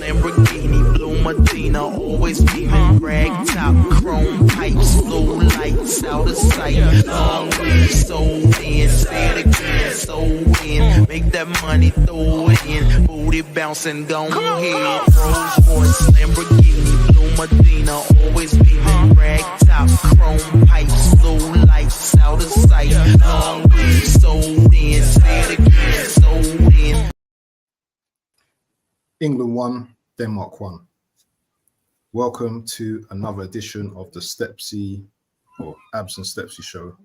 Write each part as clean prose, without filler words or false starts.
Lamborghini, blue Medina, always beaming, rag top, chrome pipes, low lights out of sight. Long weed, sold in, say it again, sold in. Make that money, throw it in, booty bouncing, don't hit. Rolls Royce, Lamborghini, blue Medina, always beaming, rag top, chrome pipes, low lights out of sight. Long weed, sold in, say it again, sold in. England 1, Denmark 1. Welcome to another edition of the Stepsy or Abs and Stepsy show.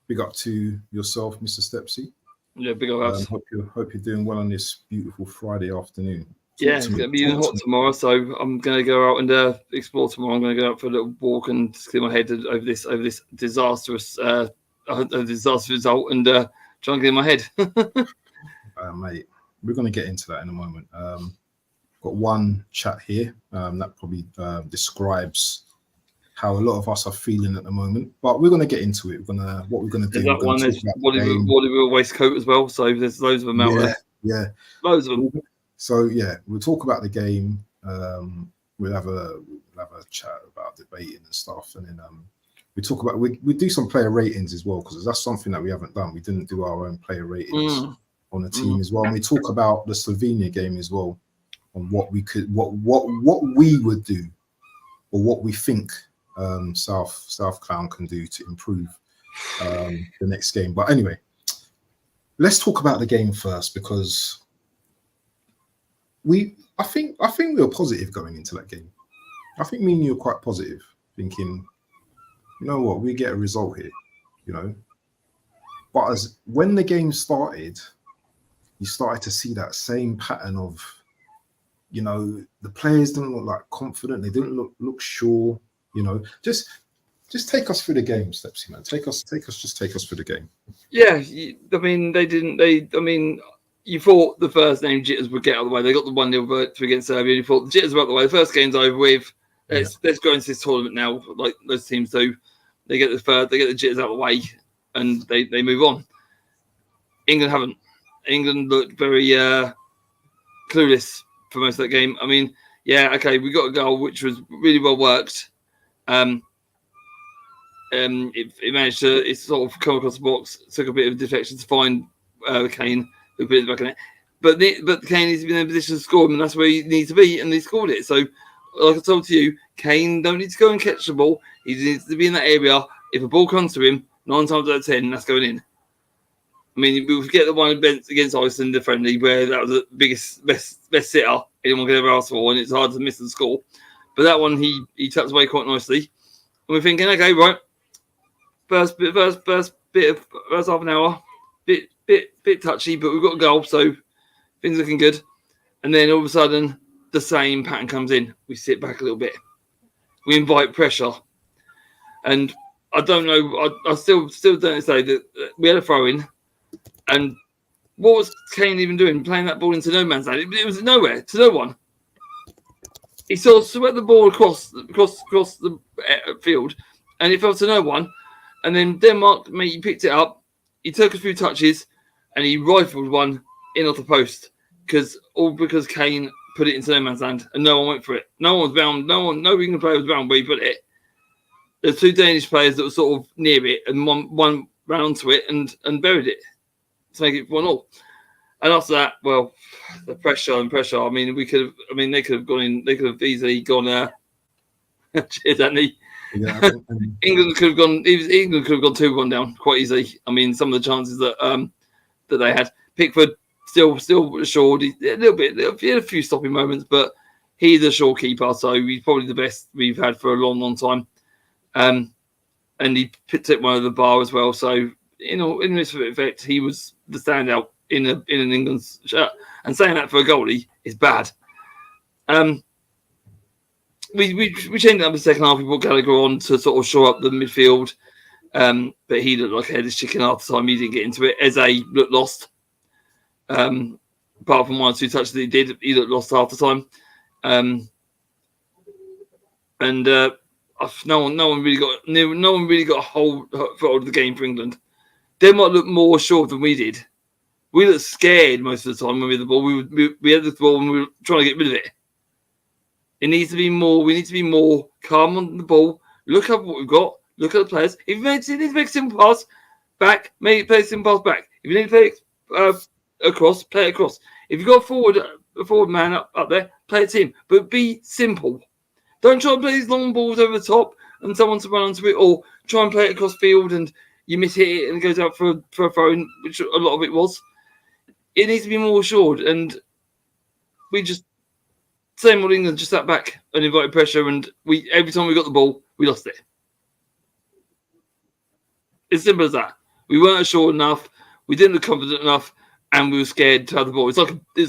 Big up to yourself, Mr. Stepsy. Yeah, big up. Hope you're doing well on this beautiful Friday afternoon. Yeah, it's going to be hot tomorrow, so I'm going to go out and explore tomorrow. I'm going to go out for a little walk and just clear my head over this disastrous result and try and clear my head. Mate, we're going to get into that in a moment. Got one chat here that probably describes how a lot of us are feeling at the moment, but we're going to get into it. What we're going to do. There's that one. There's Waterville waistcoat as well. So there's loads of them out there. Yeah, loads of them. So yeah, we'll talk about the game. We'll have a chat about debating and stuff, and then we talk about we do some player ratings as well, because that's something that we haven't done. We didn't do our own player ratings on the team as well. And we talk about the Slovenia game as well, on what we would do, or what we think South Clown can do to improve the next game. But anyway, let's talk about the game first, because I think we were positive going into that game. I think me and you were quite positive, thinking, you know what, we get a result here, you know. But when the game started, you started to see that same pattern of, you know, the players didn't look like confident. They didn't look sure, you know. Just take us through the game, Stepsy, man. Take us through the game. Yeah, I mean, you thought the first name Jitters would get out of the way. They got the 1-0 against Serbia. You thought the Jitters were out of the way. The first game's over with. Let's go into this tournament now, like those teams do. They get the Jitters out of the way, and they move on. England haven't. England looked very clueless for most of that game. I mean, yeah, okay, we got a goal which was really well worked. It managed to sort of come across the box, took a bit of deflection to find Kane, who put it back in it. But Kane needs to be in a position to score, and that's where he needs to be, and he scored it. So, like I told you, Kane don't need to go and catch the ball. He needs to be in that area. If a ball comes to him, 9 times out of 10, that's going in. I mean, we forget the one against Iceland, the friendly, where that was the biggest, best sitter anyone could ever ask for, and it's hard to miss the score. But that one, he tucks away quite nicely. And we're thinking, okay, right, first half an hour, bit touchy, but we've got a goal, so things looking good. And then all of a sudden, the same pattern comes in. We sit back a little bit. We invite pressure, and I don't know. I still don't say that we had a throw in. And what was Kane even doing? Playing that ball into no man's land. It was nowhere, to no one. He sort of swept the ball across the field, and it fell to no one. And then Denmark, he picked it up. He took a few touches, and he rifled one in off the post because Kane put it into no man's land, and no one went for it. No one was bound. No England player was bound where he put it. There's 2 Danish players that were sort of near it, and one ran onto it and buried it to make it 1-0. And after that, well, the pressure. I mean, they could have gone in. They could have easily gone. Cheers, Andy. Yeah, England could have gone 2-1 down quite easily. I mean, some of the chances that they had. Pickford still assured. He had a few stopping moments, but he's a sure keeper, so he's probably the best we've had for a long, long time. And he picked up one of the bar as well. So in this effect, he was the standout in an England's shirt. And saying that for a goalie is bad. We changed up the second half. We brought Gallagher on to sort of shore up the midfield, but he looked like a headless chicken half the time. He didn't get into it. Eze looked lost. Apart from 1 or 2 touches that he did, he looked lost half the time. No one really got a hold of the game for England. Denmark looked more assured than we did. We looked scared most of the time when we had the ball. We had the ball and we were trying to get rid of it. It needs to be more. We need to be more calm on the ball. Look up what we've got. Look at the players. If you need to make a simple pass back, play a simple pass back. If you need to play across, play it across. If you've got a forward man up there, play it to him. But be simple. Don't try and play these long balls over the top and someone to run onto it, or try and play it across field and you miss hit it and it goes out for a throw in, which a lot of it was. It needs to be more assured, and we just same old England just sat back and invited pressure, and every time we got the ball, we lost it. It's simple as that. We weren't assured enough, we didn't look confident enough, and we were scared to have the ball. It's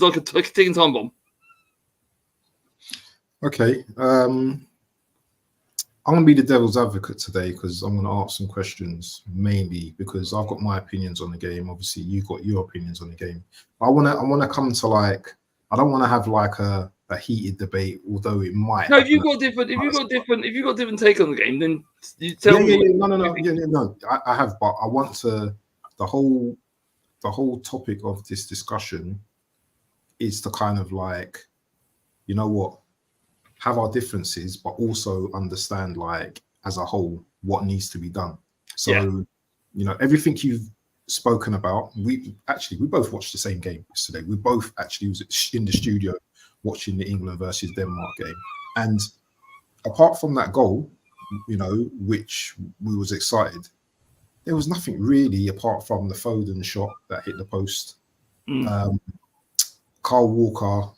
like a ticking time bomb. Okay, I'm going to be the devil's advocate today because I'm going to ask some questions, mainly because I've got my opinions on the game. Obviously, you've got your opinions on the game. I want to come to I don't want to have like a heated debate, although it might. No, if you've got different take on the game, then you tell me. No. I have, but I want to the whole topic of this discussion is to kind of like, you know what, have our differences, but also understand like as a whole what needs to be done. So, you know, everything you've spoken about, we both watched the same game yesterday. We both actually was in the studio watching the England versus Denmark game. And apart from that goal, you know, which we was excited, there was nothing really apart from the Foden shot that hit the post. Carl Walker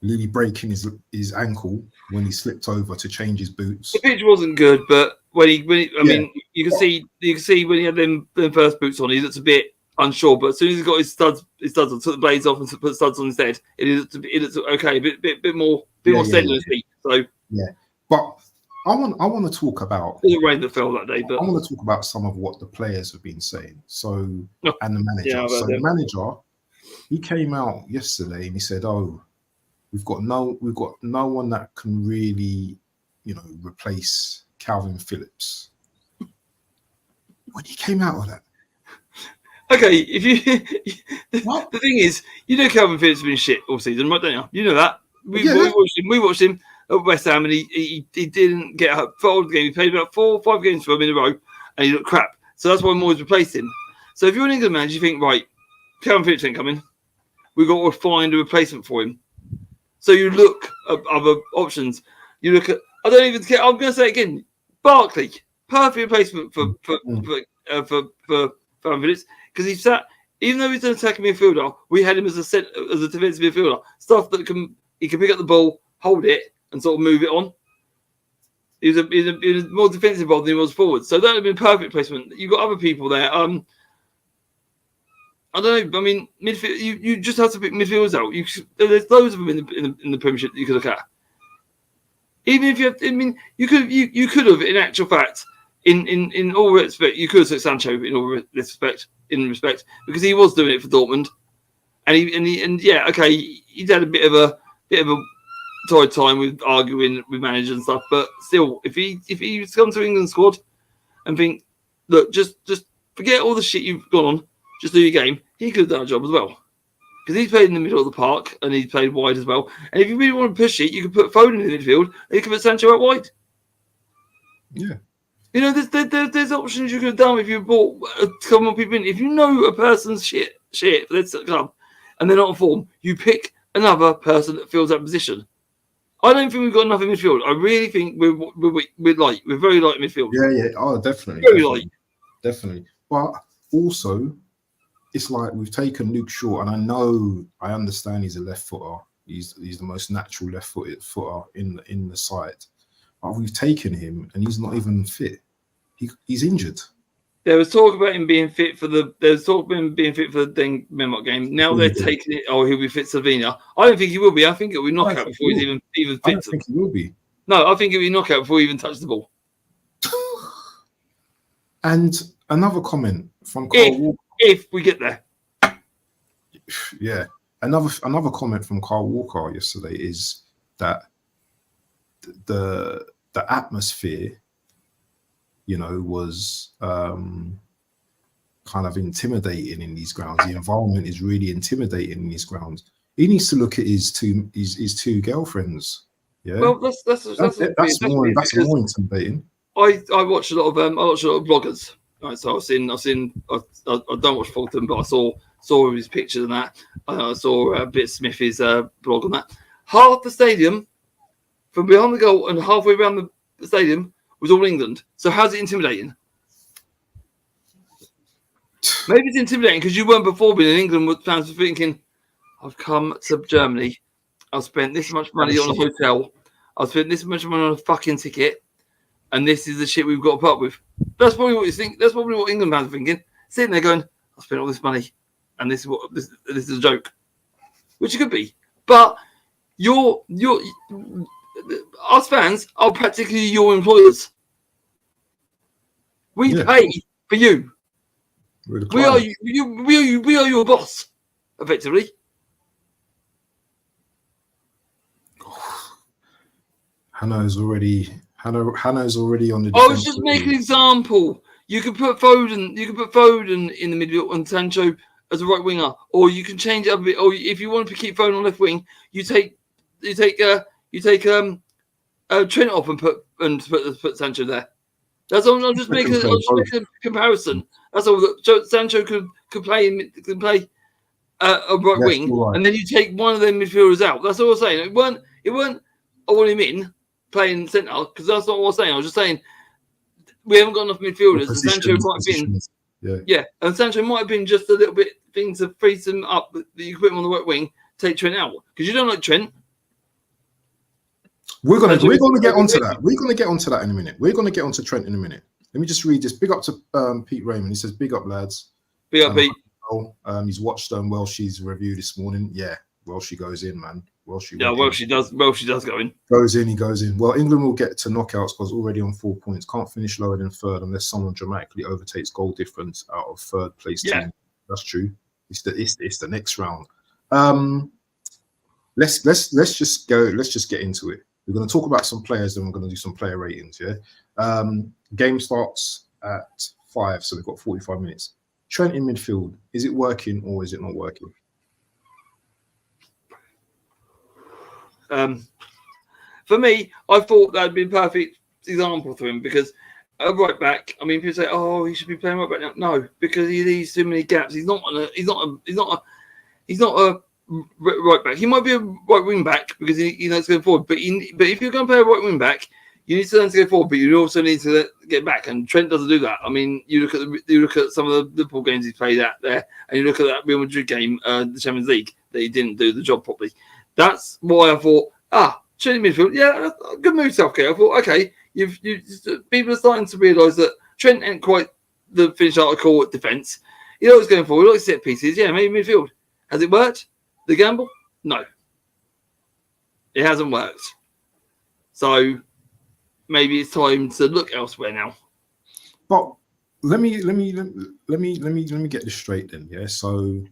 really breaking his ankle when he slipped over to change his boots. The pitch wasn't good, but I mean, you can see when he had them first boots on, he looked a bit unsure. But as soon as he got his studs on, took the blades off and put studs on instead, it looked okay, a bit more steady on his feet. So but I want to talk about the rain that fell that day. But I want to talk about some of what the players have been saying. So and the manager. The manager, he came out yesterday and he said, "Oh, we've got no one that can really, you know, replace Calvin Phillips." When he came out of that, okay, if you the thing is, you know, Calvin Phillips has been shit all season, right? Don't you? You know that. We watched him at West Ham, and he didn't get up for all the game. He played about 4 or 5 games for him in a row, and he looked crap. So that's why Moyes replaced him. So if you're an England manager, you think, right, Calvin Phillips ain't coming. We've got to find a replacement for him. So you look at other options. You look at, I don't even care. I'm going to say it again. Barkley, perfect replacement for Phillips, because he sat. Even though he's an attacking midfielder, we had him as a defensive midfielder. Stuff that he can pick up the ball, hold it, and sort of move it on. He was more defensive role than he was forward. So that would have been a perfect placement. You've got other people there. I don't know. I mean, midfield. You just have to pick midfielders out. There's loads of them in the Premiership that you could look at. Even if you have, I mean, you could have, in actual fact, in all respect, you could have took Sancho in all respect, because he was doing it for Dortmund, and yeah, okay, he's had a bit of a tired time with arguing with managers and stuff, but still, if he's come to England squad and think, look, just forget all the shit you've gone on, just do your game, he could have done a job as well. Because he's played in the middle of the park and he's played wide as well. And if you really want to push it, you can put Foden in the midfield and you can put Sancho out wide. Yeah. You know, there's options you could have done if you brought some more people in. If you know a person's shit for their club and they're not on form, you pick another person that fills that position. I don't think we've got enough in midfield. I really think we're very light in midfield. Yeah. Oh, definitely. Very light. Definitely. But also, it's like we've taken Luke Shaw, and I understand he's a left footer. He's the most natural left footer in the side. But we've taken him, and he's not even fit. He's injured. There was talk about him being fit for the. Denmark game. Now they're taking it. Oh, he'll be fit for Slovenia. I don't think he will be. I think it'll be knockout before he's even fit. I don't think he will be. No, I think it'll be knockout before he even touches the ball. And another comment from Carl Walker. If we get there. Yeah. Another comment from Carl Walker yesterday is that the atmosphere, you know, was kind of intimidating in these grounds. The environment is really intimidating in these grounds. He needs to look at his two girlfriends. Yeah, Well, that's more intimidating. I watch a lot of bloggers. Right, so I don't watch Fulton, but I saw his pictures and that. I saw Bit Smithy's blog on that. Half the stadium, from behind the goal and halfway around the stadium, was all England. So how's it intimidating? Maybe it's intimidating because you weren't before being in England. With fans were thinking, "I've come to Germany. I've spent this much money on a hotel. I've spent this much money on a fucking ticket, and this is the shit we've got to put up with." That's probably what you think. That's probably what England fans are thinking. Sitting there going, "I spent all this money, and this is a joke," which it could be. But us fans are practically your employers. We pay for you. We are your boss, effectively. Hannah's already on the. I was just making an example. You could put Foden in the midfield and Sancho as a right winger, or you can change it up a bit. Or if you want to keep Foden on left wing, you take Trent off and put Sancho there. That's all. I'm just making a comparison. That's all. So Sancho could play a right wing, right. And then you take one of them midfielders out. That's all I'm saying. It weren't. I want him in playing centre because that's not what I was saying. I was just saying we haven't got enough midfielders, and Sancho might have been. And Sancho might have been just a little bit thing to freeze him up. That you can put him on the right wing, take Trent out because you don't like Trent. We're gonna get onto that. We're gonna get onto that in a minute. We're gonna get onto Trent in a minute. Let me just read this. Big up to Pete Raymond. He says, "Big up, lads." Big up, Pete. He's watched Welsh's review this morning. Yeah, Welsh goes in, man. Welsh does. Welsh does go in. He goes in. Well, England will get to knockouts because already on 4 points. Can't finish lower than third unless someone dramatically overtakes goal difference out of third place team. That's true. It's the next round. Let's just go. Let's just get into it. We're going to talk about some players, then we're going to do some player ratings. Yeah. Game starts at 5, so we've got 45 minutes. Trent in midfield. Is it working or is it not working? For me, I thought that'd be a perfect example for him because a right back. I mean, people say, "Oh, he should be playing right back now." No, because he leaves too many gaps. He's not a right back. He might be a right wing back because he knows to go forward. But if you're going to play a right wing back, you need to learn to go forward. But you also need to get back. And Trent doesn't do that. I mean, you look at some of the Liverpool games he's played at there, and you look at that Real Madrid game, the Champions League, that he didn't do the job properly. That's why I thought, Trent in midfield, yeah, good move, Southgate. I thought, okay, people are starting to realise that Trent ain't quite the finished article at defence. He always going forward, he likes set pieces. Yeah, maybe midfield. Has it worked? The gamble? No, it hasn't worked. So maybe it's time to look elsewhere now. But let me get this straight then. Yeah, so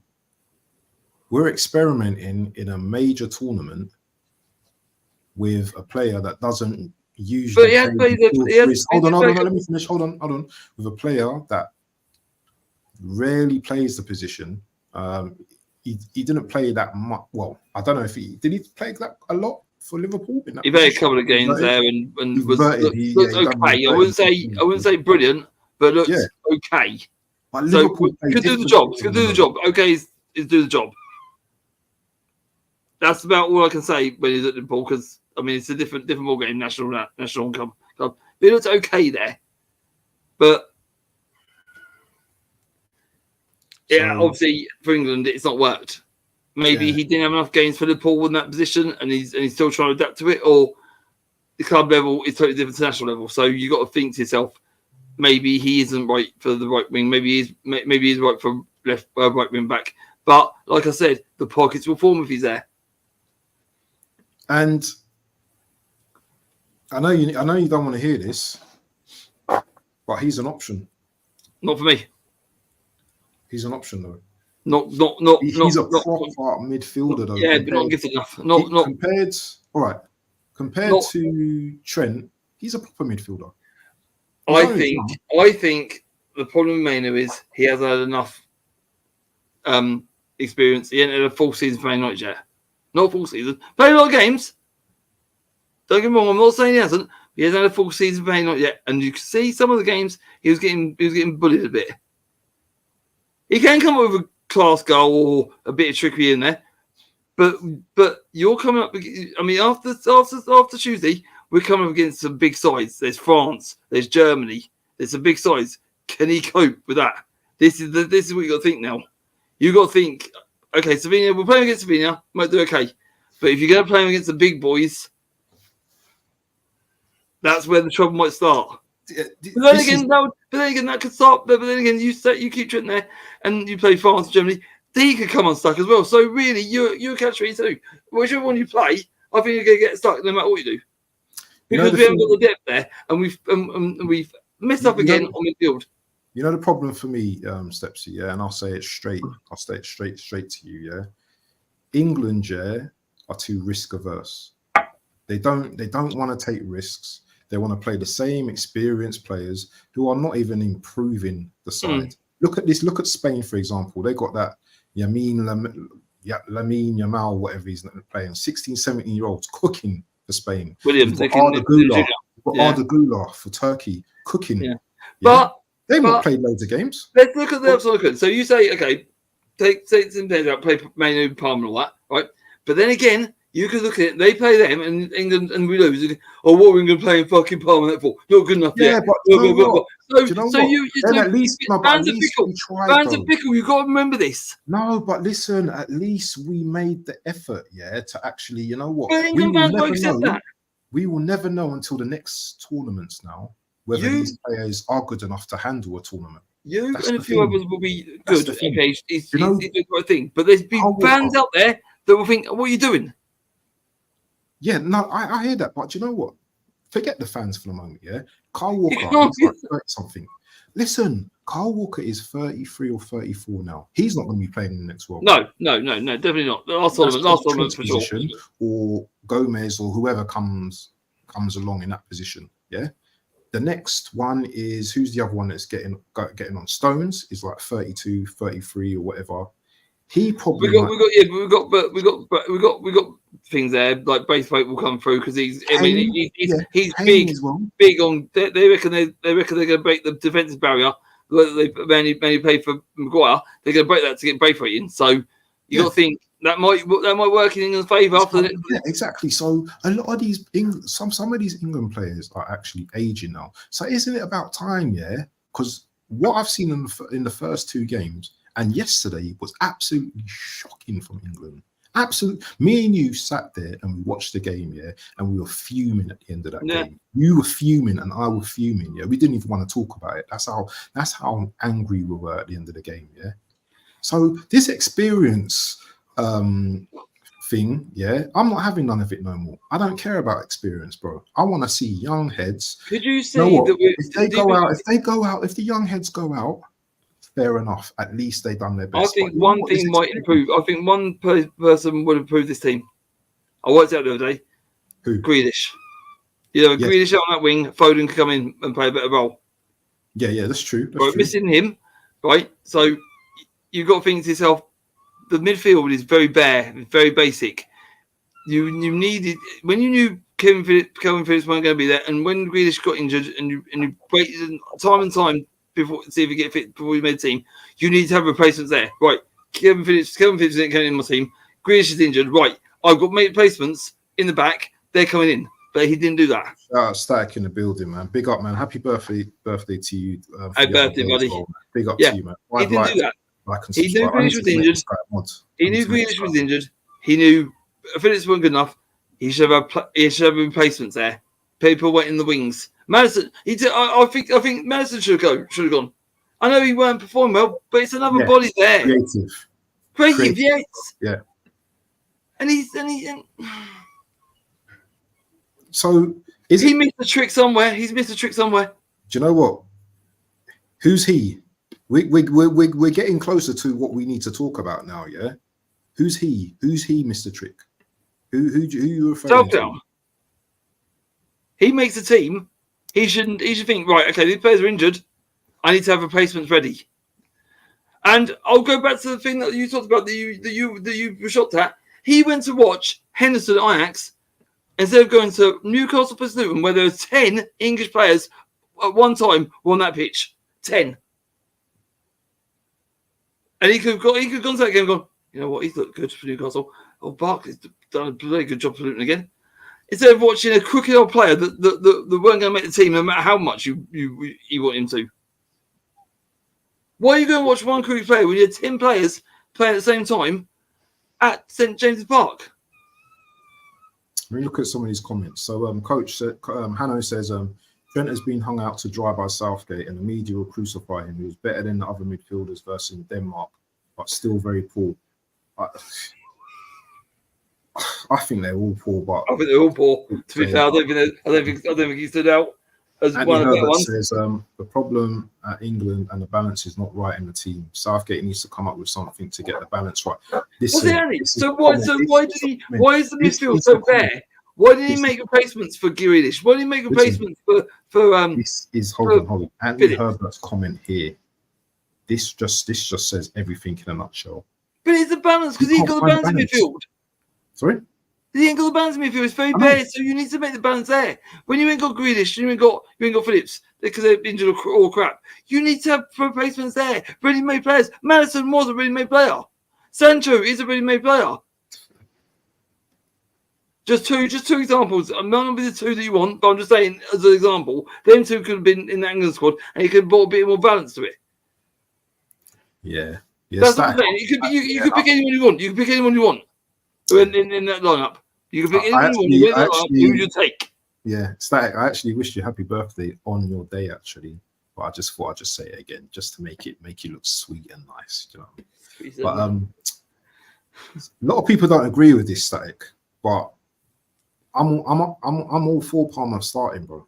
we're experimenting in a major tournament with a player that doesn't usually. Hold on. Let me finish. Hold on. With a player that rarely plays the position. He didn't play that much. Well, I don't know if he play that a lot for Liverpool. He played a couple of games there and was looked okay. I wouldn't say brilliant, but looked okay. But so could do the job. Okay, is do the job. That's about all I can say when he's at Liverpool because I mean it's a different ball game, national income. But he looked okay there, but. Yeah, obviously for England it's not worked. Maybe he didn't have enough games for Liverpool in that position, and he's still trying to adapt to it. Or the club level is totally different to national level. So you got to think to yourself, maybe he isn't right for the right wing. Maybe he's right for right wing back. But like I said, the pockets will form if he's there. And I know you don't want to hear this, but he's an option. Not for me. He's an option though. He's a proper midfielder though. Yeah, but not gifted enough. Compared to Trent, he's a proper midfielder. I think the problem with Maynard is he hasn't had enough experience. He hasn't had a full season for Man United yet. Not a full season. Played a lot of games. Don't get me wrong. I'm not saying he hasn't. He hasn't had a full season for Man United yet. And you can see some of the games he was getting bullied a bit. He can come up with a class goal or a bit of trickery in there. But you're coming up. I mean, after Tuesday, we're coming up against some big sides. There's France. There's Germany. There's some big sides. Can he cope with that? This is what you got to think now. You got to think. Okay, Slovenia. We're playing against Slovenia. Might do okay. But if you're going to play against the big boys, that's where the trouble might start. But then again, that could start. But then again, you keep trending there, and you play France, Germany. They could come unstuck as well. So really, you're a catch-22. Whichever one you play, I think you're going to get stuck no matter what you do, because we haven't got the depth there, and we've messed up again on midfield. You know the problem for me, Stepsy, yeah, and I'll say it straight. I'll say it straight to you, yeah. England, yeah, are too risk averse. They don't want to take risks. They want to play the same experienced players who are not even improving the side. Look at this. Look at Spain, for example. They got that Lamine Yamal, whatever he's playing, 16, 17-year-olds cooking for Spain. Williams, Arda Güler for Turkey, cooking. Yeah. But they've not played loads of games. Let's look at the upside. So you say, okay, take some days out, play Manu, Palmer, and all that, right? But then again, you could look at it. They play them, and England, and we lose. Oh, what are we going to play in fucking Parliament for? Not good enough yet. But at least fans of pickle. You got to remember this. No, but listen. At least we made the effort, yeah, to actually, you know what? But England fans don't accept that. We will never know until the next tournaments now whether these players are good enough to handle a tournament. That's and a few others will be good. Okay, it's the right thing. But there's big fans out there that will think, "What are you doing?" Yeah, no, I hear that, but you know what? Forget the fans for the moment, yeah? Carl Walker is like 30 something. Listen, Carl Walker is 33 or 34 now. He's not going to be playing in the next World Cup. No, definitely not. Last tournament for sure. Or Gomez or whoever comes along in that position, yeah? The next one is, who's the other one that's getting on? Stones is like 32, 33 or whatever. He probably we got things there like Braithwaite will come through because he's big well. Big on they reckon they're going to break the defensive barrier. They mainly pay for Maguire. They're going to break that to get Braithwaite in. So you got to think that might work in England's favour after that. Yeah, exactly. So a lot of these some of these England players are actually aging now. So isn't it about time? Yeah, because what I've seen in the first two games. And yesterday was absolutely shocking from England. Absolutely. Me and you sat there and we watched the game, yeah, and we were fuming at the end of that game. You were fuming and I was fuming, yeah. We didn't even want to talk about it. That's how angry we were at the end of the game, yeah. So this experience thing, yeah, I'm not having none of it no more. I don't care about experience, bro. I want to see young heads. Could you see that if the young heads go out, fair enough. At least they've done their best. I think one thing might improve. I think one person would improve this team. I worked out the other day. Who? Grealish. Grealish on that wing. Foden could come in and play a better role. Yeah, that's true. That's true. Missing him, right? So you've got to think to yourself, the midfield is very bare, very basic. You needed when you knew Kevin Phillips weren't going to be there, and when Grealish got injured, and you waited time and time before see if he get fit before we made the team. You need to have replacements there, right? Kevin Phillips didn't come in my team. Grealish is injured, right? I've got replacements in the back. They're coming in, but he didn't do that. Static in the building, man. Big up, man. Happy birthday to you. Happy birthday, buddy. Well, big up to you, man. He didn't do that. He knew Grealish was injured. He knew Phillips weren't good enough. He should have replacements there. People went in the wings. Madison, I think Madison should have gone. I know he weren't performing well, but it's another body there. Creative, yes. Yeah. And he So he missed a trick somewhere. He's missed a trick somewhere. Do you know what? Who's he? We're getting closer to what we need to talk about now, yeah? Who's he? Who's he, Mr. Trick? Who you referring to? He makes a team. He should think, right, okay, these players are injured. I need to have replacements ready. And I'll go back to the thing that you talked about that you were shocked at. He went to watch Henderson Ajax instead of going to Newcastle plus Luton, where there were 10 English players at one time were on that pitch. 10. And he could have gone to that game and gone, you know what, he's looked good for Newcastle. Oh, Barkley's done a very good job for Luton again. Instead of watching a crooked old player that weren't going to make the team no matter how much you want him to. Why are you going to watch one crooked player when you had 10 players playing at the same time at St James's Park? Let me look at some of these comments. So, Coach Hanno says, Trent has been hung out to dry by Southgate and the media will crucify him. He was better than the other midfielders versus Denmark, but still very poor. I think they're all poor, but I think they're all poor. To be fair, I don't think he stood out as Andy one of the better Herbert ones. says the problem at England and the balance is not right in the team. Southgate needs to come up with something to get the balance right. What's it, Andy? Why is the midfield so bare? Why did he make replacements for Grealish? Why did he make replacements for This is hold on. Andy Herbert's comment here. This just says everything in a nutshell. But it's the balance because he ain't got the balance in midfield. Sorry? He ain't got the balance in midfield. It's very bare, so you need to make the balance there. When you ain't got Grealish, you ain't got Phillips because they're injured or crap. You need to have replacements there. Ready-made players. Madison was a ready-made player. Sancho is a ready-made player. Just two examples. I'm not going to be the two that you want, but I'm just saying as an example, them two could have been in the England squad, and you could have brought a bit more balance to it. Yeah. That's what I'm saying. You could pick anyone you want. You can pick anyone you want in that lineup. You can pick anyone you want in that lineup. Who would you take? Yeah, Static. I actually wished you happy birthday on your day, actually, but I just thought I'd just say it again, just to make you look sweet and nice. You know. But a lot of people don't agree with this, Static, but I'm all for Palmer starting, bro.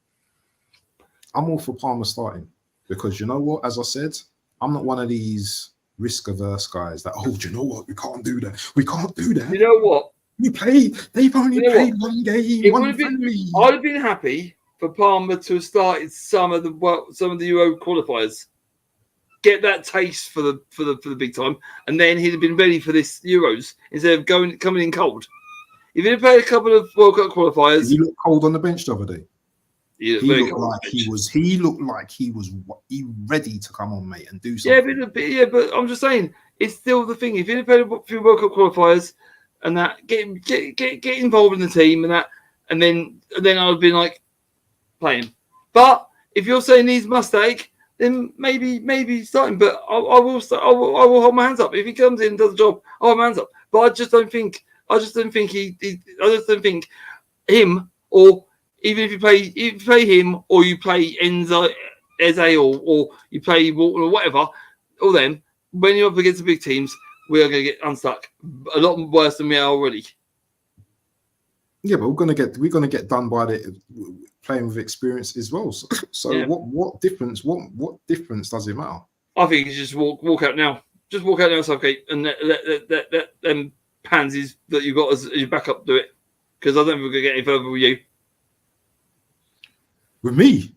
I'm all for Palmer starting because you know what? As I said, I'm not one of these risk-averse guys that, oh, do you know what? We can't do that. We can't do that. You know what? They've only played one game, one friendly. I'd have been happy for Palmer to have started some of the Euro qualifiers. Get that taste for the big time, and then he'd have been ready for this Euros instead of coming in cold. If he'd played a couple of World Cup qualifiers, he looked cold on the bench the other day. He looked like he was ready to come on, mate, and do something. But I'm just saying, it's still the thing. If he'd played a few World Cup qualifiers and that, get involved in the team and then I'd have been like, play him. But if you're saying he's mistake, then maybe start him. But I will hold my hands up if he comes in and does the job. I'll hold my hands up. But I just don't think him, or even if you play him or you play Enzo, Eze or you play Walton or whatever, all them, when you're up against the big teams, we are going to get unstuck a lot worse than we are already. Yeah, but we're going to get done by the playing with experience as well. So yeah. What difference does it matter? I think you just walk out now. Just walk out now, Southgate, and let them pansies that you've got as your backup do it. Because I don't think we're going to get any further with you. With me?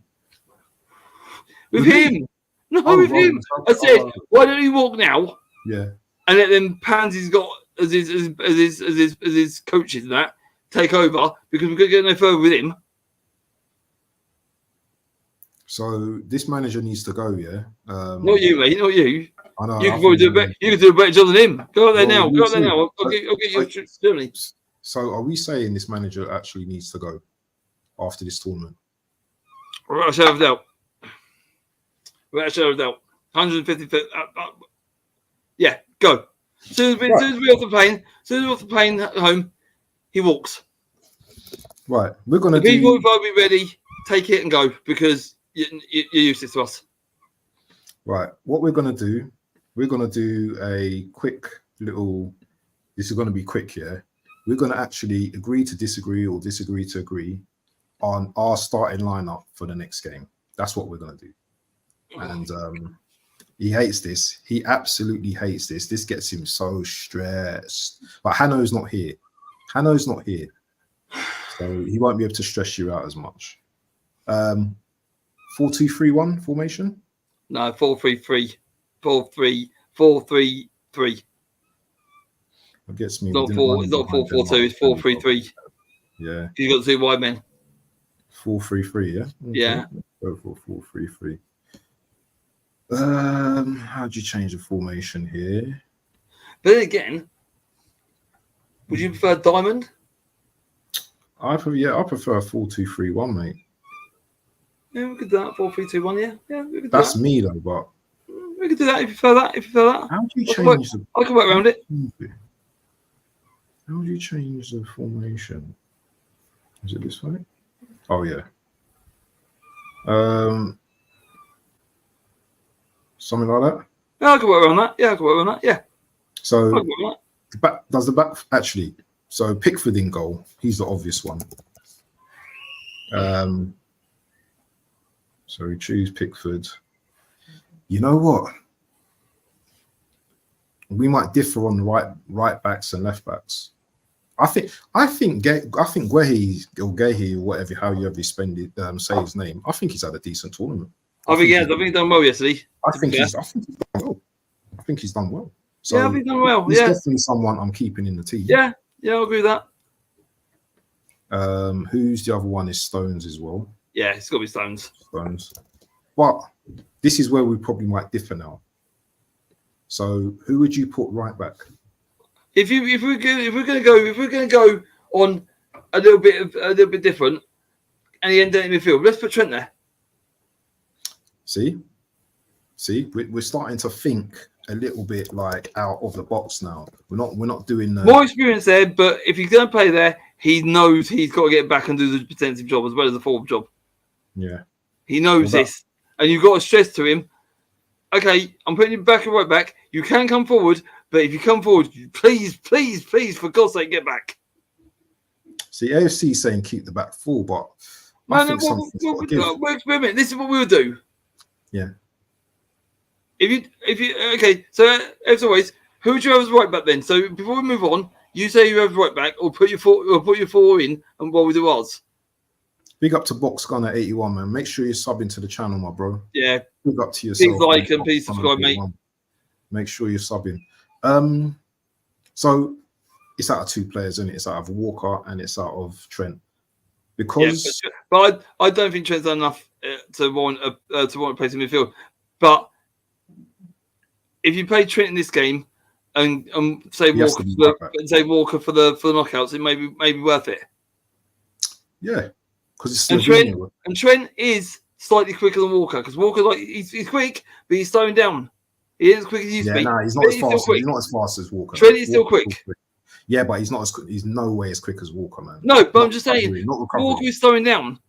With him? No, with him. I said, why don't you walk now? Yeah. And let them pansies got as his coaches and that take over because we're going to get no further with him. So this manager needs to go, yeah. Not you, mate. Not you. I know. You can probably do a better. You can do a better job than him. Go out there now. Go out there now. I'll get you Germany. So are we saying this manager actually needs to go after this tournament? Without a shadow of doubt. Without a shadow of doubt. 150th. Yeah, go. As soon as we're off the plane at home, he walks. Right, we're gonna the people who be ready, take it and go because you're useless to us. Right, what we're gonna do a quick little. This is gonna be quick, yeah. We're gonna actually agree to disagree or disagree to agree on our starting lineup for the next game. That's what we're gonna do. And he hates this. He absolutely hates this. This gets him so stressed. But Hanno's not here. So he won't be able to stress you out as much. 4-2-3-1 formation? No, 4-3-3. 4-3-3. It gets me. Not 4-4-2. It's 4-3-3. Yeah. You got 2 wide men. 4-3-3. Yeah. Okay. Yeah. Go for 4-3-3. How do you change the formation here? But then again, would you prefer diamond? I prefer a 4-2-3-1, mate. Yeah, we could do that. 4-3-2-1. Yeah, we could do That's that. me though, but We could do that if you prefer that. how do you I change the? I can work around it. How do you change the formation? Is it this way? Oh yeah. Something like that. Yeah, I can work around that. Yeah. So I can work around that. the back actually? So Pickford in goal. He's the obvious one. So we choose Pickford. You know what? We might differ on right backs and left backs. I think Guehi or Gehi or whatever, how you ever say his name. I think he's had a decent tournament. I think he's done well yesterday. I think he's done well. So yeah, I think he's done well. He's Yeah, definitely someone I'm keeping in the team. yeah, I agree with that. Who's the other one? Is Stones as well. Yeah, it's got to be Stones. But this is where we probably might differ now. So who would you put right back? If we're gonna go on a little bit different, and he ended in midfield, let's put Trent there. See, we're starting to think a little bit like out of the box now. We're not doing more experience there, but if he's going to play there, he knows he's got to get back and do the defensive job as well as the forward job. Yeah, he knows this, and you've got to stress to him. Okay, I'm putting you back and right back. You can come forward, but if you come forward, please, for God's sake, get back. See, AFC is saying keep the back full, but I think we'll experiment. This is what we'll do. Yeah. If you okay, so as always, who would you have as right back then? So before we move on, you say you have right back, or put your four in, and while we do ours. Big up to Box Gunner 81, man. Make sure you're subbing to the channel, my bro. Yeah. Big up to yourself. Please like and please subscribe, mate. Make sure you're subbing. So it's out of 2 players, isn't it? It's out of Walker and it's out of Trent. Because but I don't think Trent's done enough to want a place in midfield. But if you play Trent in this game and say Walker for the knockouts, it may be worth it. Yeah. And Trent is slightly quicker than Walker because Walker he's quick, but he's slowing down. He isn't as quick as he used to be. No, he's not as fast. He's not as fast as Walker. Trent is still quick. Yeah, but he's not as quick. He's no way as quick as Walker, man. No, but I'm just saying, Walker is slowing down.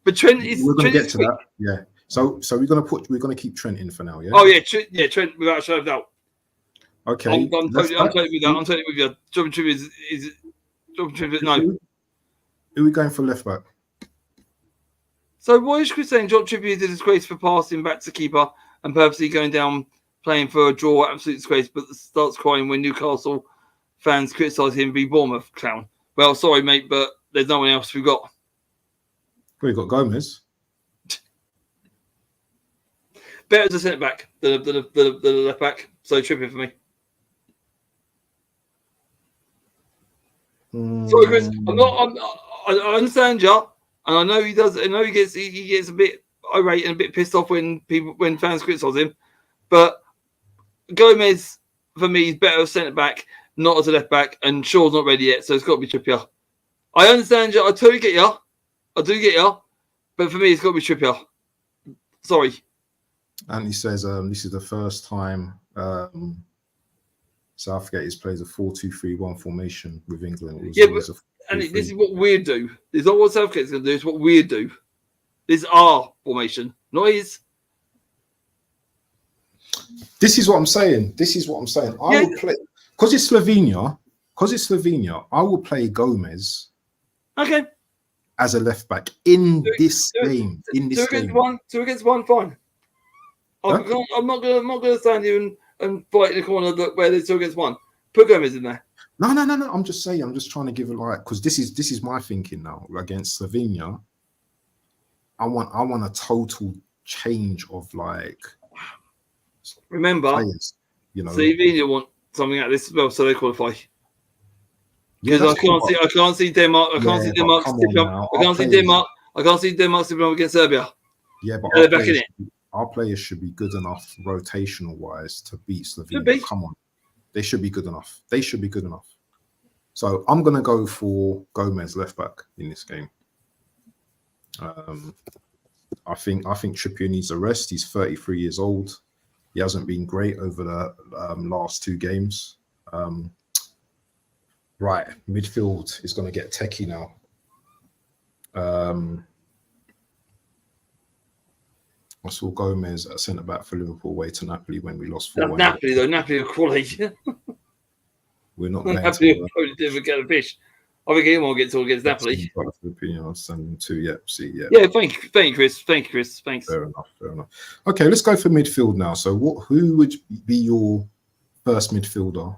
But Trent is. We're going to get to that. Yeah. So we're going to keep Trent in for now. Yeah. Oh yeah, Trent without a shadow of doubt. Okay. I'm totally with that. I'm totally with you. Job and Tribute is no. Who are we going for left back? So why is Chris saying Job Tribute is a disgrace for passing back to keeper and purposely going down playing for a draw? Absolute disgrace, but starts crying when Newcastle fans criticise him be Bournemouth clown. Well, sorry, mate, but there's no one else we've got. We've got Gomez. Better as a centre back than the left back. So Trippier for me. Sorry, Chris. I understand you, and I know he does. I know he gets a bit irate and a bit pissed off when fans criticise him. But Gomez for me is better as centre back, not as a left back, and Shaw's not ready yet, so it's got to be Trippier. I understand you. I totally get you. I do get you, but for me, it's got to be Trippier. Sorry. And he says this is the first time Southgate has played a 4-2-3-1 formation with England. This is what we do. This is not what Southgate's going to do. It's what we do. This is our formation, not his. This is what I'm saying. I will play because it's Slovenia. I will play Gomez. Okay. As a left back in this game. Two against one, fine. I'm not gonna stand here and fight in the corner where there's 2 against 1. Put Gomez in there. No. I'm just saying. I'm just trying to give it because this is my thinking now against Slovenia. I want a total change of like Remember, players. You know, Slovenia want something out of this as well, so they qualify. yeah, Because that's cool, I can't see Denmark. I can't yeah, see but Denmark. come on Stepping up. now, I our can't see players- Denmark. I can't see Denmark stepping up against Serbia. yeah, but They're back in it. our players should be good enough rotational wise to beat Should Slovenia. be. Come on, they should be good enough. They should be good enough. So I'm gonna go for Gomez left back in this game. I think Trippier needs a rest. He's 33 years old. He hasn't been great over the last 2 games. Right, midfield is going to get techie now. I saw Gomez at centre back for Liverpool away to Napoli when we lost 4-1. Napoli though, Napoli are quality. We're not going Napoli to. are probably different kind of fish. I think anyone gets all against Napoli. Opinion, I'll send them to. Yeah, see, yeah. Yeah, thank you, Chris. Thanks. Fair enough. Okay, let's go for midfield now. So, who would be your first midfielder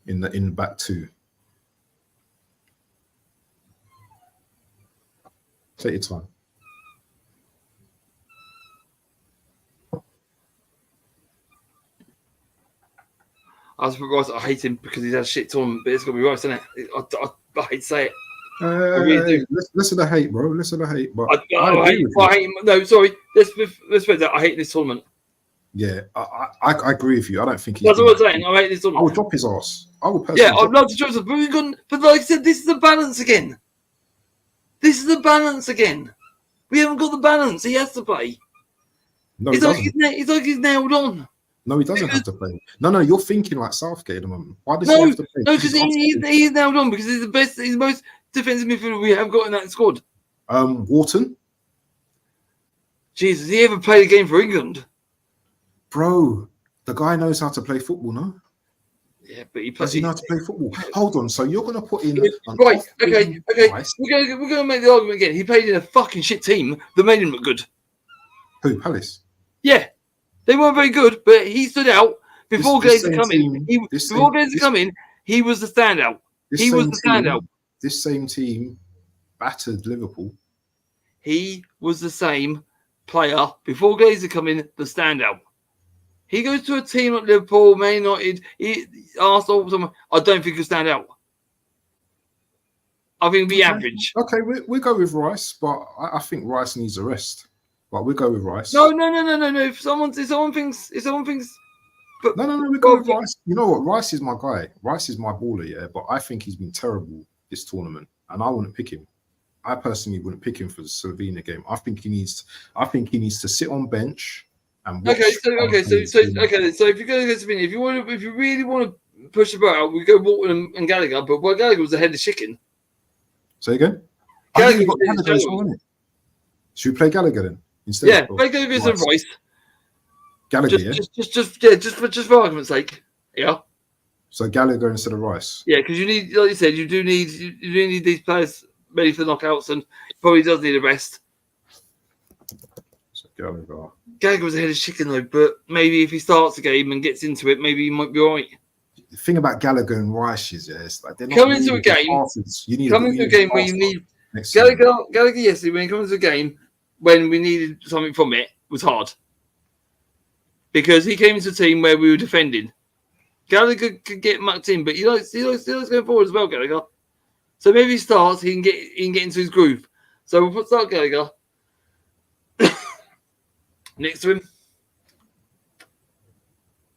in the back 2? Take your time. I was surprised. I hate him because he's had a shit tournament, but it's got to be Rice, isn't it? I hate to say it. Really do. Listen to hate, bro. Listen to hate, but I hate him. No, sorry. Let's put that. I hate this tournament. Yeah, I agree with you. I don't think he's. That's what I'm saying. I hate this I tournament. would drop his ass. I would personally. Yeah, I'd love to drop him, but we've gone. But like I said, this is the balance again. This is the balance again. We haven't got the balance. He has to play. No, it's like he's nailed on. No, he doesn't have to play. No, you're thinking like Southgate at the moment. Why does he have to play? No, because he's nailed on because he's the best. He's the most defensive midfielder we have got in that squad. Wharton. Jesus, he ever played a game for England? Bro, the guy knows how to play football, no? Yeah, but he plays. Does he know how to play football? Hold on, so you're going to put in... Right, okay. We're going to make the argument again. He played in a fucking shit team that made him look good. Who, Palace? Yeah. They weren't very good, but he stood out. Before Glazer come in, he was the standout. He was the standout. This same team battered Liverpool. He was the same player before Glazer come in, the standout. He goes to a team like Liverpool, Man United, Arsenal. I don't think he'll stand out. I think he'll be average. Okay, we go with Rice, but I think Rice needs a rest. But we go with Rice. No. If someone thinks, but no, we go with Rice. You know what? Rice is my guy. Rice is my baller, yeah. But I think he's been terrible this tournament, and I wouldn't pick him. I personally wouldn't pick him for the Slovenia game. I think he needs to sit on bench and watch. So if you're going to go to Slovenia, if you really want to push the boat out, we go Walton and Gallagher. But Gallagher was the head of chicken. Say again. Gallagher Should we play Gallagher then? Instead play Gallagher instead of Rice. Gallagher, just for argument's sake. Yeah. So Gallagher instead of Rice. Yeah, because you need, like you said, you do need these players ready for the knockouts, and probably does need a rest. So Gallagher was ahead of chicken though, but maybe if he starts the game and gets into it, maybe he might be all right. The thing about Gallagher and Rice is, it's like they're not coming into a game. Coming into a game where you need Gallagher yesterday when he comes to a game when we needed something from it was hard because he came into a team where we were defending. Gallagher could get mucked in, but he likes going forward as well, Gallagher. So maybe he starts, he can get into his groove. So we'll start Gallagher next to him.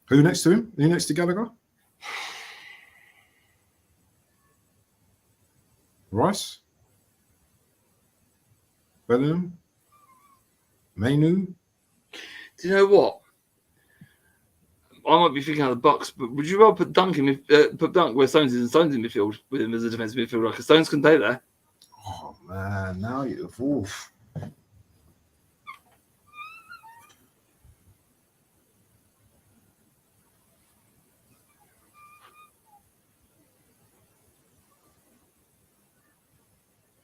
Who next to him? Who next to Gallagher? Rice? Bellingham? Mainu? Do you know what? I might be thinking out of the box, but would you rather put Dunk where Stones is and Stones in midfield with him as a defensive midfielder? Because Stones can play there. Oh man, now you're wolf.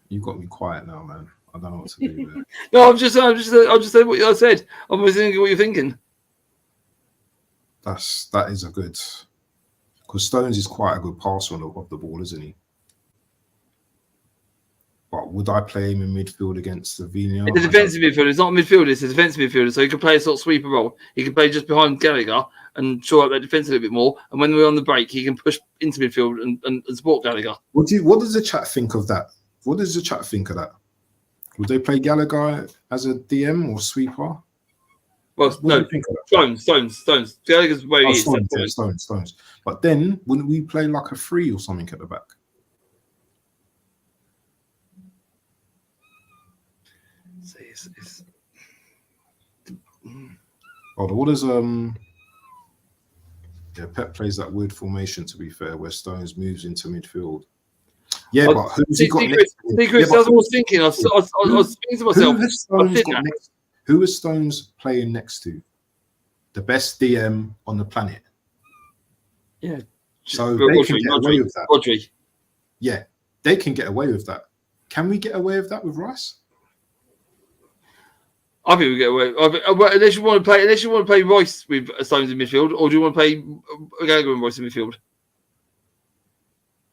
You got me quiet now, man. I don't know what to do there. No, I'm just saying what I said. I'm just thinking what you're thinking. That is a good, because Stones is quite a good passer of the ball, isn't he? But would I play him in midfield against Savinho? It's a defensive midfielder. It's not a midfielder. It's a defensive midfielder. So he can play a sort of sweeper role. He can play just behind Gallagher and shore up that defence a little bit more. And when we're on the break, he can push into midfield and support Gallagher. What does the chat think of that? What does the chat think of that? Would they play Gallagher as a DM or sweeper? Well, What no, do you think of that? Stones. Gallagher's where he is. Stones. But then, wouldn't we play like a 3 or something at the back? Oh, what is Pep plays that weird formation, to be fair, where Stones moves into midfield. Yeah, but who's he got next to? Chris, that's what I was thinking. I was thinking to myself, who is Stones playing next to? The best DM on the planet. Yeah. So they can get away with that. Rodri. Yeah, they can get away with that. Can we get away with that with Rice? I think we get away. Unless you want to play Royce with Stones in midfield, or do you want to play Gallagher and Royce in midfield?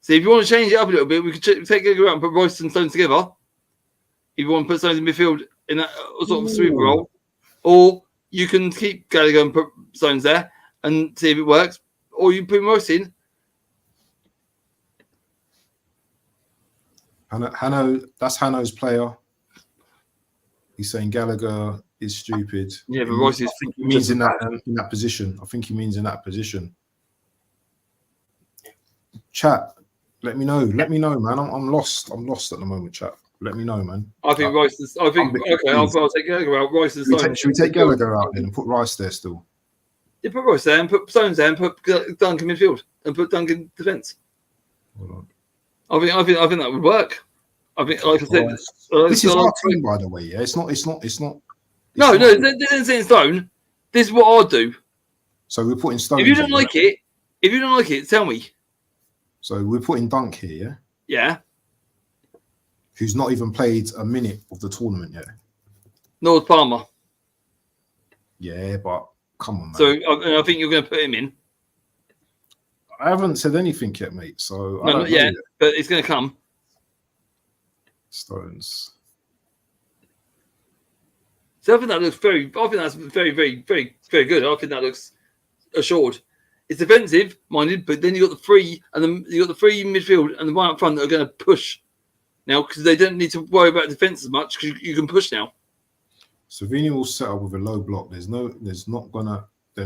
See, if you want to change it up a little bit, we could take Gallagher out and put Royce and Stones together. If you want to put Stones in midfield in that sort of sweeper role, or you can keep Gallagher and put Stones there and see if it works, or you can put Royce in. Hanno, that's Hanno's player. He's saying Gallagher is stupid. Yeah, but Royce is. I think he means in that position. I think he means in that position. Chat, let me know. Let me know, man. I'm lost. I'm lost at the moment, chat. Let me know, man. I think Rice is. I think okay. I'll take Gallagher out. Rice and Stones. Should we take Gallagher out then and put Rice there still? Yeah, put Rice there and put Stones there and put Duncan midfield and put Duncan defence. Hold on. I think that would work. I think, like I said, this is our team, by the way. Yeah, it's not. No, this isn't set in stone. This is what I'll do. So we're putting Stones. If you don't like it, tell me. So we're putting Dunk here, yeah. Yeah. Who's not even played a minute of the tournament yet. North Palmer. Yeah, but come on, man. So I think you're going to put him in. I haven't said anything yet, mate. So no, not yet, but it's going to come. Stones. So I think that looks very. I think that's very, very, very, very good. I think that looks assured. It's defensive minded, but then you got the three, and then you got the three in midfield and the one up front that are going to push now because they don't need to worry about defense as much because you can push now. Savinho will set up with a low block. They're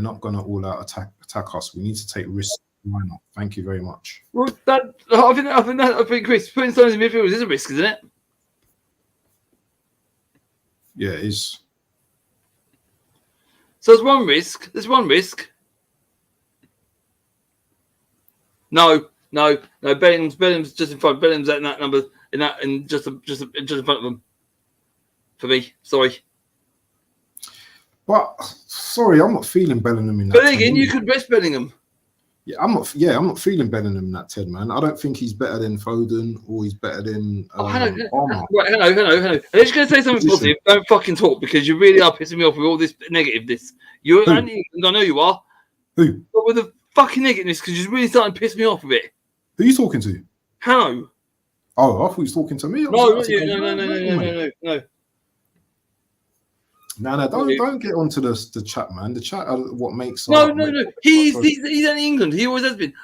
not gonna all out attack us. We need to take risks. Why not? Thank you very much. Well, I think Chris putting Stones in midfield is a risk, isn't it? Yeah, it is. So there's one risk. No. Bellingham's just in front. Bellingham's at that number just in front of them. For me, sorry. But sorry, I'm not feeling Bellingham in that. But then again, you could rest Bellingham. Yeah, I'm not feeling Bellingham in that 10, man. I don't think he's better than Foden or he's better than hello. Armour. Right, hello. I'm just going to say something positive. Don't fucking talk because you really are pissing me off with all this negativeness. You're anti-England, I know you are. Who? But with the fucking negativeness because you're really starting to piss me off with it. Who are you talking to? Hello. Oh, I thought he was talking to me. No. No, don't get onto the chat, man. The chat are what makes. No. He's anti-England. He always has been.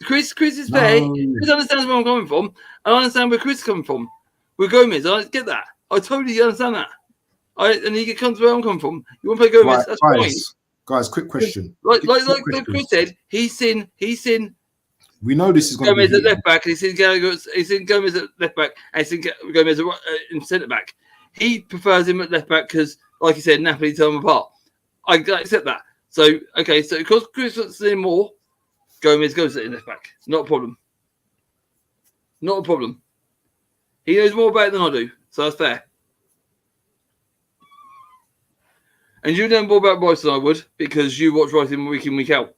Chris is fair. Chris understands where I'm coming from. I understand where Chris is coming from. With Gomez, I get that. I totally understand that. And he comes where I'm coming from. You want to play Gomez? Right, that's fine. Guys, quick question. Like Chris said, he's seen. We know this is going Gomez to be at left back. He's seen Gomez at left back. And he's seen Gomez in centre back. He prefers him at left back because, like you said, Napoli tore him apart. I accept that. So because Chris wants to see more, Gomez goes at left back. Not a problem. He knows more about it than I do, so that's fair. And you know more about Rice than I would because you watch Rice week in, week out.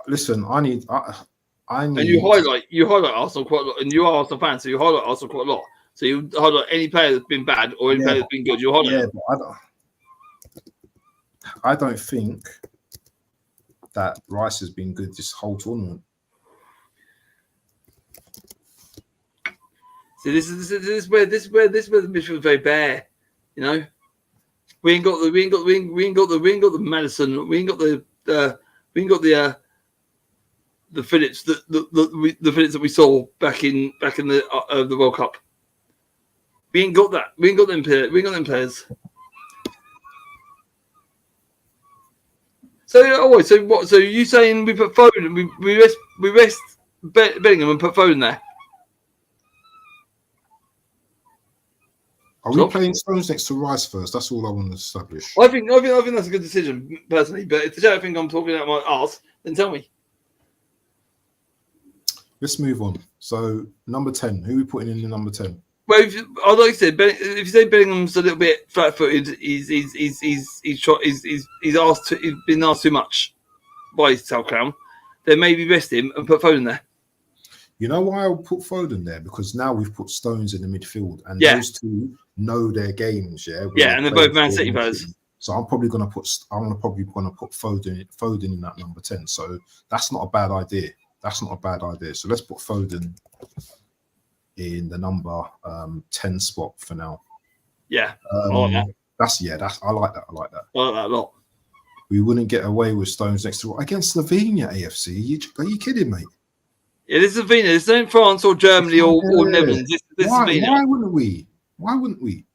Listen, I need. And you highlight Arsenal quite a lot, and you are Arsenal fans, so you highlight Arsenal quite a lot. So you highlight any player that's been bad or any player that's been good. You highlight. Yeah, but I don't think that Rice has been good this whole tournament. See, this is where the midfield is very bare. You know, we ain't got the Madison. We ain't got the Phillips the Phillips that we saw back in the World Cup. We ain't got that. We ain't got them players. So what? So you saying we put Foden? We rest Bellingham and put Foden there? Are we playing Stones next to Rice first? That's all I want to establish. I think that's a good decision personally. But if the chat think I'm talking out my arse, then tell me. Let's move on. So number 10, who are we putting in the number 10? Well, like I said, if you say Bellingham's a little bit flat-footed, he's been asked too much by Sal Clown, then maybe rest him and put Foden there. You know why I put Foden there? Because now we've put Stones in the midfield, and those two know their games. Yeah, and they're both Man City players. So I'm probably going to put Foden in that number 10. So that's not a bad idea. So let's put Foden in the number 10 spot for now. Yeah, I like that. I like that. I like that a lot. We wouldn't get away with Stones next to against Slovenia AFC. Are you kidding, mate? Yeah, this is Slovenia. This isn't France or Germany or Netherlands. This is Slovenia. Why wouldn't we? Why wouldn't we?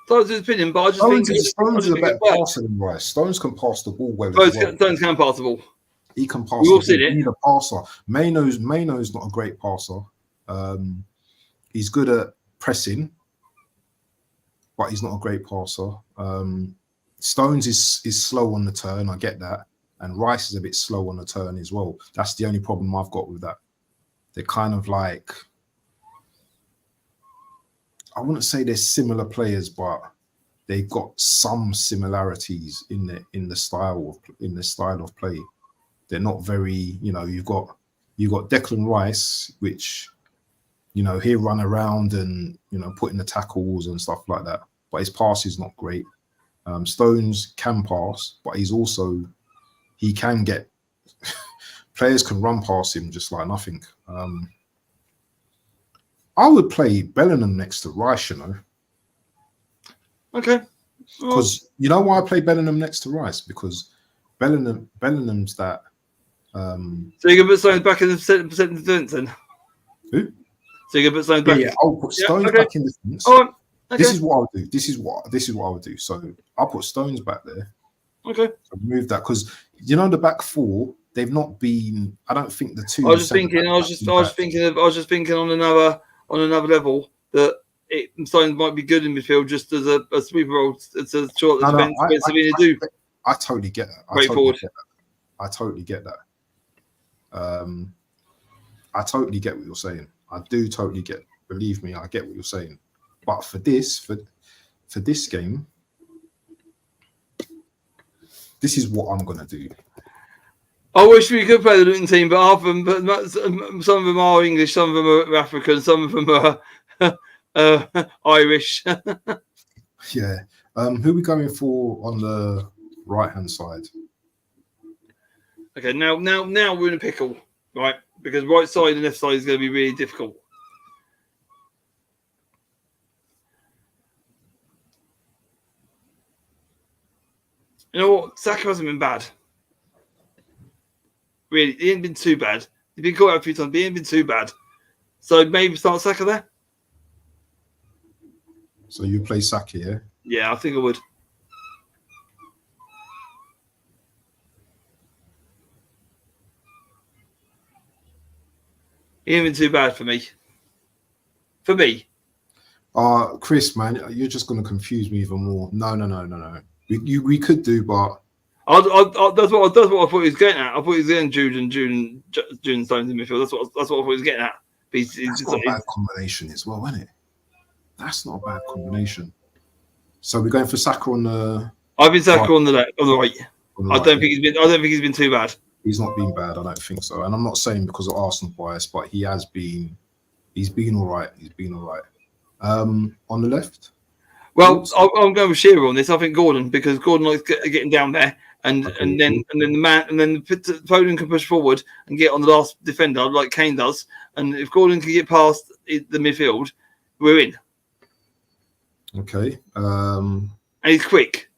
Stones' opinion, but I just think Stones is a better passer than Rice. Stones can pass the ball well. Stones can pass the ball. He can pass. We all seen it. He's a passer. Mayno's not a great passer. He's good at pressing, but he's not a great passer. Stones is slow on the turn. I get that, and Rice is a bit slow on the turn as well. That's the only problem I've got with that. They're kind of like, I wouldn't say they're similar players, but they've got some similarities in the style of play. They're not very, you've got Declan Rice, which, he'll run around and put in the tackles and stuff like that, but his pass is not great. Stones can pass, but he can get players can run past him just like nothing. I would play Bellingham next to Rice, Okay. Because you know why I play Bellingham next to Rice? Because Bellingham's that. So you can put Stones back in the defence then? Who? So you can put Stones back. Yeah, I'll put Stones back in the defence. All right. Okay. This is what I'll do. This is what I would do. So I'll put Stones back there. Okay. So move that because the back four, they've not been. I don't think the two. I was just thinking on another level that Stones might be good in midfield just as a sweeper role to short the defence. I totally get that. I totally get that. I totally get what you're saying. I do totally get. Believe me, I get what you're saying. But for this game, this is what I'm gonna do. I wish we could play the Luton team, but half of them, some of them are English, some of them are African, some of them are Irish. Yeah. Who are we going for on the right-hand side? Okay, now we're in a pickle, right? Because right side and left side is going to be really difficult. You know what? Saka hasn't been bad. Really, he ain't been too bad. He's been caught out a few times, but he ain't been too bad. So maybe start Saka there. So you play Saka, yeah? Yeah, I think I would. He ain't been too bad for me. Chris, man, you're just going to confuse me even more. No. We could do, but that's what I thought he was getting at. I thought he was getting Jude and Stones in midfield. That's what I thought he was getting at. That's not a bad combination as well, isn't it? That's not a bad combination. So we're going for Saka on the. I've been Saka on the left, on the right. I don't think he's been too bad. He's not been bad. I don't think so. And I'm not saying because of Arsenal bias, but he has been. He's been all right. On the left. Well, I'm going with Shearer on this. I think Gordon, because Gordon likes getting down there, and then Foden can push forward and get on the last defender like Kane does. And if Gordon can get past the midfield, we're in. Okay. And he's quick.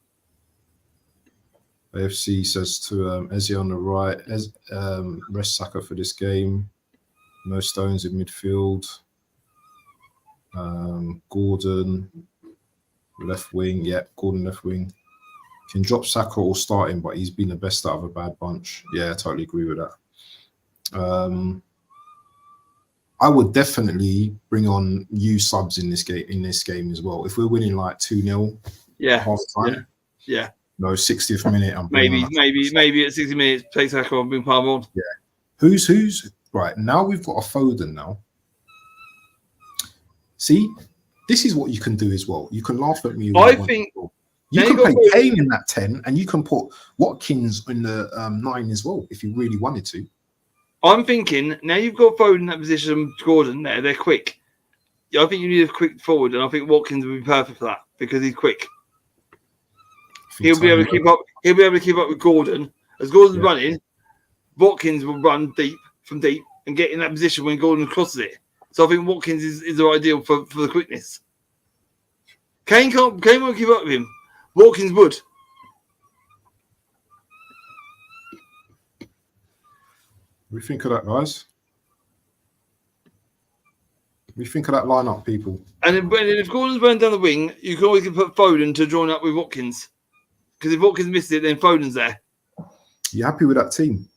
AFC says to Eze on the right, rest Saka for this game. No Stones in midfield. Gordon left wing. Yep, Gordon left wing. Can drop Saka or start him, but he's been the best out of a bad bunch. Yeah, I totally agree with that. I would definitely bring on new subs in this game as well. If we're winning like 2-0, half time, yeah. No, 60th minute. Maybe at 60 minutes, play Saka and bring Palmer on. Yeah. Who's right now? We've got a Foden now. See, this is what you can do as well. You can laugh at me. I think you can play Kane in that 10, and you can put Watkins in the 9 as well if you really wanted to. I'm thinking now you've got Foden in that position, Gordon there. They're quick. I think you need a quick forward, and I think Watkins would be perfect for that because he's quick. He'll be able to keep up. He'll be able to keep up with Gordon. As Gordon's running, Watkins will run from deep and get in that position when Gordon crosses it. So I think Watkins is the ideal for the quickness. Kane won't keep up with him. Watkins would. What do you think of that, guys? What do you think of that lineup, people? And if Gordon's running down the wing, you can always put Foden to join up with Watkins. Because if Watkins misses it, then Foden's there. You happy with that team?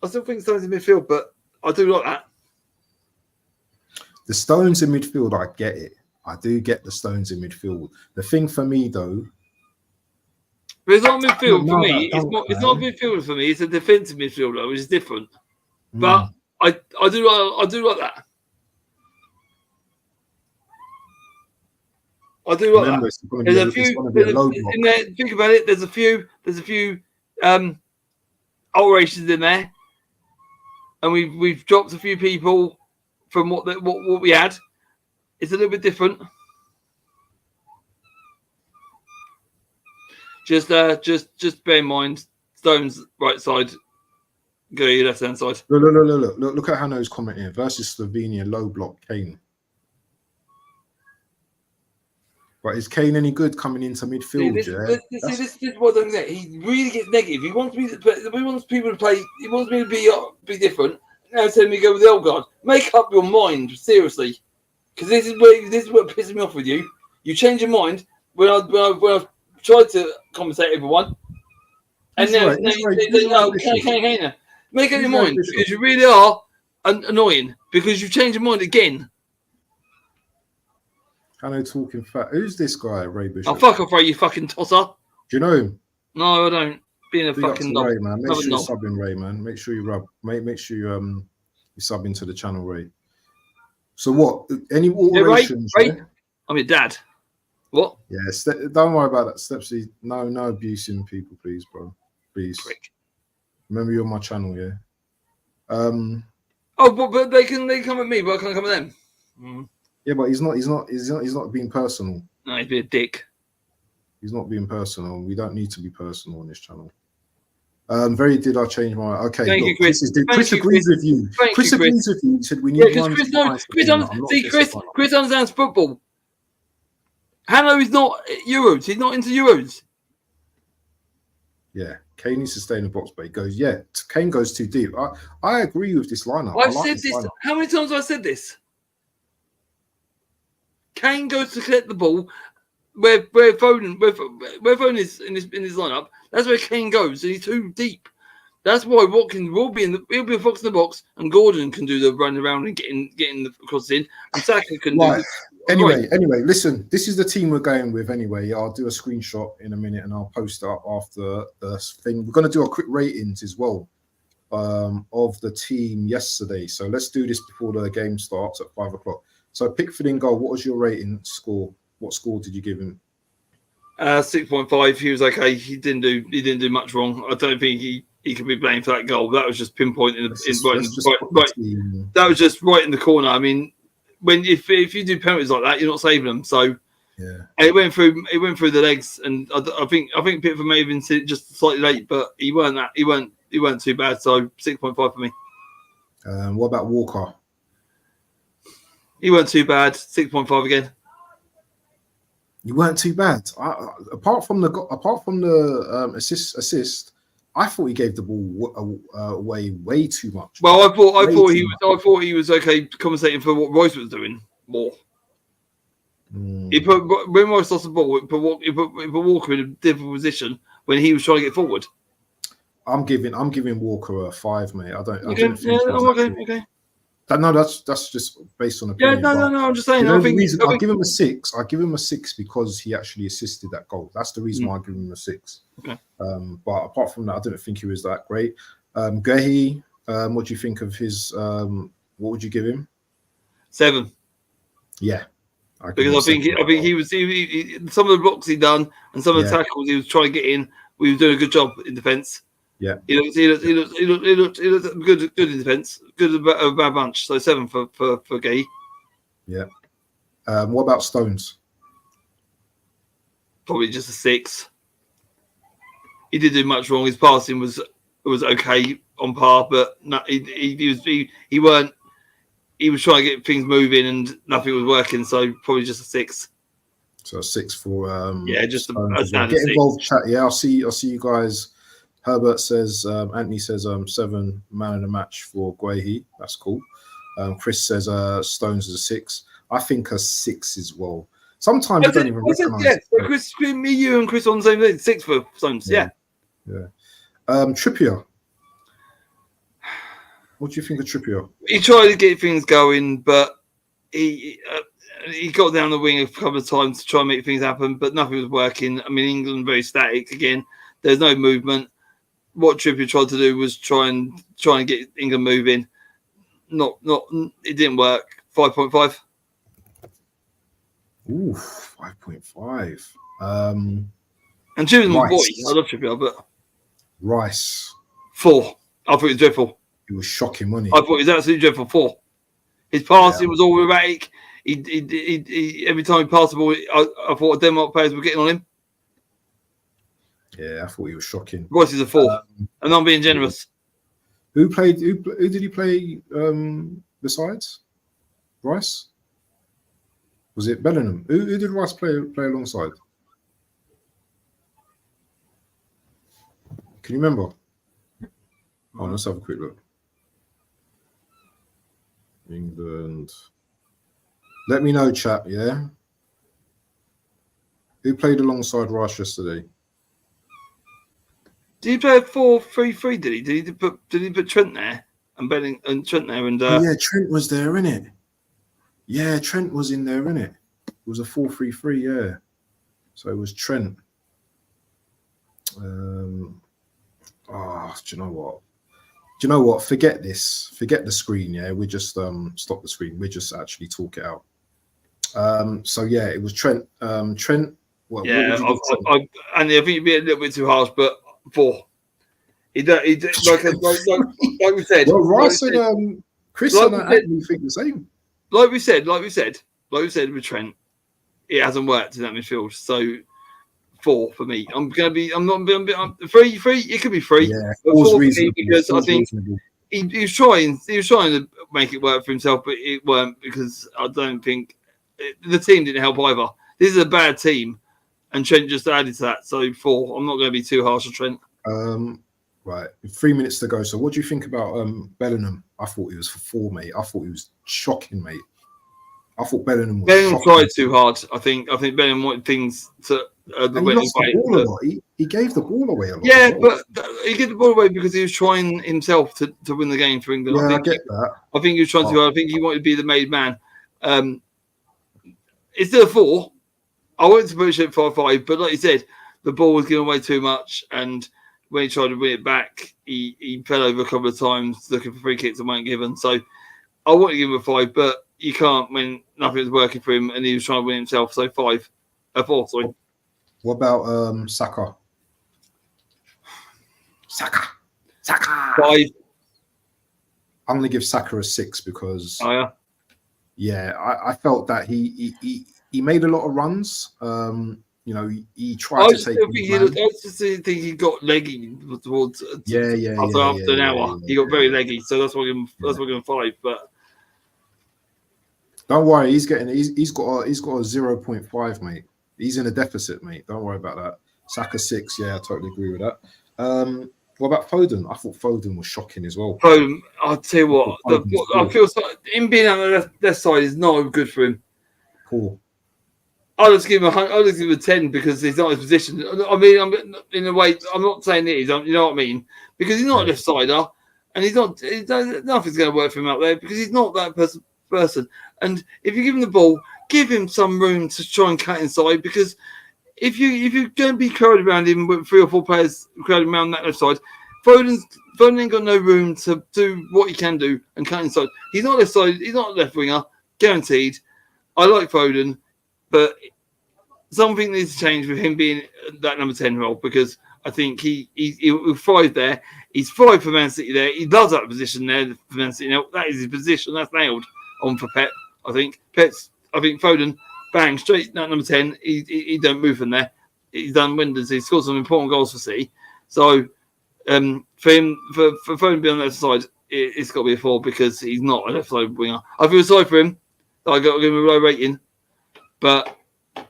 I still think Stones in midfield, but I do like that. The Stones in midfield, I get it. I do get the Stones in midfield. The thing for me, though... But it's not midfield for me. It's not midfield for me. It's a defensive midfielder, which is different. But I do like that. I do like that. There's a few. In there, think about it. There's a few alterations in there, and we've dropped a few people from what we had. It's a little bit different. Just bear in mind, Stones right side, go your left hand side. Look at Hanno's comment here. Versus Slovenia, low block Kane. But is Kane any good coming into midfield? This is what I'm saying. He really gets negative. He wants me to play. He wants people to play. He wants me to be different. Now telling me to go with the old guard. Make up your mind, seriously, because this is what pisses me off with you. You change your mind when I tried to compensate everyone, and now Kane. Make up your mind because you really are annoying because you changed your mind again. I know talking fat. Who's this guy, Ray Bishop? Oh, fuck off, Ray, you fucking tosser. Do you know him? No, I don't. Being a fucking knob. Ray, man. Make sure you sub in, Ray, man. Make sure you make sure you sub into the channel, Ray. So what? Any alterations? Ray? I'm your dad. What? Yeah, don't worry about that, Stepsy. No abusing people, please, bro. Please. Prick. Remember, you're on my channel, yeah. But they come at me, but I can't come at them. Mm. Yeah, but he's not being personal. No, he's being a dick. He's not being personal. We don't need to be personal on this channel. Did I change my... Okay, Thank you, Chris. Chris agrees with you. Chris agrees with you. He said we need one. Chris understands football. Hanno is not Euros. He's not into Euros. Yeah, Kane needs to stay in the box, but he goes, Kane goes too deep. I agree with this lineup. I've said this. Lineup. How many times have I said this? Kane goes to collect the ball where Foden is in his lineup. That's where Kane goes, and he's too deep. That's why Watkins will be he'll be a fox in the box, and Gordon can do the run around and getting the cross in, and Saka can do. Anyway, listen. This is the team we're going with. Anyway, I'll do a screenshot in a minute, and I'll post it up after the thing. We're going to do a quick ratings as well of the team yesterday. So let's do this before the game starts at 5 o'clock. So Pickford in goal. What was your rating score? What score did you give him? 6.5. He was okay. He didn't do much wrong. I don't think he could be blamed for that goal. That was just pinpointing that was just right in the corner. I mean, if you do penalties like that, you're not saving them. So Yeah. and it went through the legs, and I think Pickford may have been just slightly late, but he weren't too bad. So 6.5 for me. What about Walker? He weren't too bad. 6.5 again. You weren't too bad. Apart from the assist, I thought he gave the ball away way too much. Well, I thought he was okay compensating for what Royce was doing more. He put when Royce lost the ball, he put Walker in a different position when he was trying to get forward. I'm giving Walker a 5, mate. I don't Okay. think Okay. No, that's just based on opinion. No. I'm just saying. I'll give him a 6. I give him a 6 because he actually assisted that goal. That's the reason why I give him a 6. Okay. But apart from that, I don't think he was that great. Guehi, what do you think of his? What would you give him? 7. Yeah, because I think he was some of the blocks he done and some of the tackles he was trying to get in. We were doing a good job in defence. Yeah, he looked good in defence. Good a bad bunch. So 7 for Gay. Yeah. What about Stones? Probably just a 6. He didn't do much wrong. His passing was okay on par, but no, he weren't. He was trying to get things moving and nothing was working. So probably just a 6. So a 6 for just Stones a standard 6. Get involved, chat. Yeah, I'll see you guys. Herbert says Anthony says 7 man of the match for Guehi. That's cool. Chris says Stones is a 6. I think a 6 as well. Sometimes you don't even recognize. Yeah, so Chris, me, you, and Chris on the same thing. 6 for Stones. Yeah. Trippier. What do you think of Trippier? He tried to get things going, but he got down the wing a couple of times to try and make things happen, but nothing was working. I mean, England very static again. There's no movement. What Trippier tried to do was try and get England moving. It didn't work. 5.5. Ooh, 5.5. And choosing my boy, I love Trippier, but Rice. 4. I thought it was dreadful. It was shocking, wasn't it? I thought it was absolutely dreadful. 4. His passing was all erratic. He every time he passed the ball, I thought Denmark players were getting on him. Yeah, I thought he was shocking. Royce is a 4, and I'm being generous. Who did he play besides Rice? Was it Bellingham? Who did Rice play alongside? Can you remember? Oh, let's have a quick look. England. Let me know, chat. Yeah. Who played alongside Rice yesterday? Did he play a 4-3-3? Did he? Did he put Trent there and Benning and Trent there and? Yeah, Trent was there, innit? Yeah, Trent was in there, innit? It was a 4-3-3. Yeah. So it was Trent. Do you know what? Forget this. Forget the screen. Yeah, we just stop the screen. We just actually talk it out. So yeah, it was Trent. Trent. Well, yeah, I think you'd be a little bit too harsh, but 4. He did like we said. Well, Rice and Chris and Anthony think the same. Like we said with Trent, it hasn't worked in that midfield. So 4 for me. I'm 3. It could be 3. Yeah, 4 because I think he was trying to make it work for himself, but it weren't because I don't think the team didn't help either. This is a bad team, and Trent just added to that. So 4. I'm not going to be too harsh on Trent. Right, 3 minutes to go. So what do you think about Bellingham? I thought he was for 4, mate. I thought he was shocking, mate. I thought Bellingham tried too hard. I think Bellingham wanted things to. He lost the ball a lot. He gave the ball away a lot. Yeah, but he gave the ball away because he was trying himself to win the game for England. Yeah, I get that. I think he was trying to. I think he wanted to be the made man. It's still a 4. I wanted to push it 5-5, but like you said, the ball was given away too much, and when he tried to win it back, he fell over a couple of times looking for free kicks that weren't given. So I want to give him a 5, but you can't when nothing was working for him and he was trying to win himself. So 4. Sorry. What about Saka? Saka. 5. I'm going to give Saka a 6 because Yeah, I felt that he made a lot of runs. You know, he tried to take his man. I just think he got leggy towards after an hour. He got very leggy, so that's why we're giving 5. But don't worry, he's got a 0.5, mate. He's in a deficit, mate. Don't worry about that. Saka 6, yeah, I totally agree with that. What about Foden? I thought Foden was shocking as well. Foden, I'll tell you what, I feel him being on the left side is not good for him. Cool. I'll just give him a 10 because he's not in his position. I mean, I'm in a way. I'm not saying it is. You know what I mean? Because he's not a left sider, and nothing's going to work for him out there because he's not that person. And if you give him the ball, give him some room to try and cut inside. Because if you're going to be crowded around him with 3 or 4 players crowded around that left side, Foden ain't got no room to do what he can do and cut inside. He's not left side. He's not a left winger, guaranteed. I like Foden, but something needs to change with him being that number 10 role because I think he will 5 there. He's 5 for Man City there. He loves that position there for Man City. Now, that is his position. That's nailed on for Pep, I think. I think Foden, bang, straight that number 10. He don't move from there. He's done wonders. He scored some important goals for City. So, for Foden to be on the left side, it's got to be a 4 because he's not a left side winger. I feel sorry for him. I got to give him a low rating. But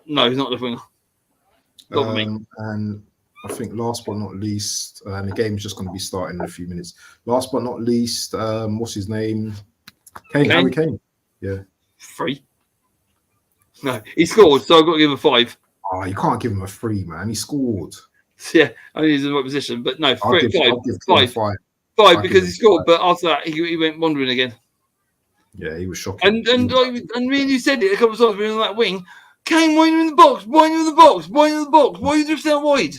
no, he's not the winger. Not for me. And I think last but not least, and the game's just going to be starting in a few minutes. Last but not least, what's his name? Harry Kane. Yeah. 3. No, he scored, so I've got to give him a 5. Oh, you can't give him a 3, man. He scored. Yeah, I mean he's in the right position, but no, 5 because he scored. But after that, he went wandering again. Yeah, he was shocking. And me and you said it a couple of times. We were on that wing. Kane, why are you in the box? Why are you in the box? Why are you in the box? Why are you drifting out wide?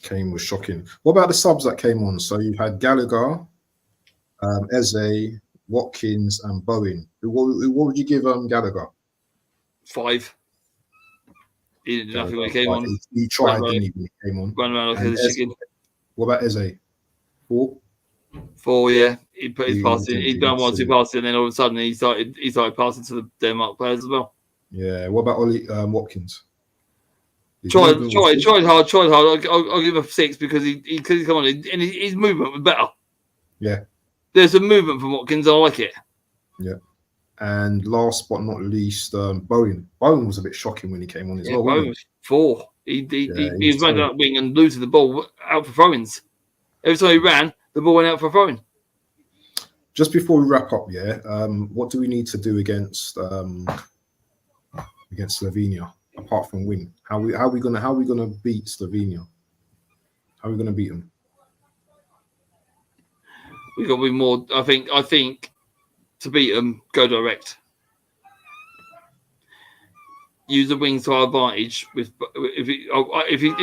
Kane was shocking. What about the subs that came on? So you had Gallagher, Eze, Watkins, and Bowen. What would you give Gallagher? 5. He didn't do nothing when he came on. He tried, didn't he, when he came on? Run around like a chicken. What about Eze? 4? 4, yeah. He put his pass in. He'd done 1-2 passes, and then all of a sudden he started passing to the Denmark players as well. Yeah. What about Watkins? Tried hard. I'll give him a 6 because he come on and his movement was better. Yeah. There's a movement from Watkins. I like it. Yeah. And last but not least, Bowen. Bowen was a bit shocking when he came on as well. Bowen was 4. He was running that wing and losing the ball out for throw-ins. Every time he ran, the ball went out for a throw-in. Just before we wrap up, what do we need to do against Slovenia apart from win? How are we gonna beat Slovenia? How are we gonna beat them? We got to be more. I think to beat them, go direct. Use the wings to our advantage. If he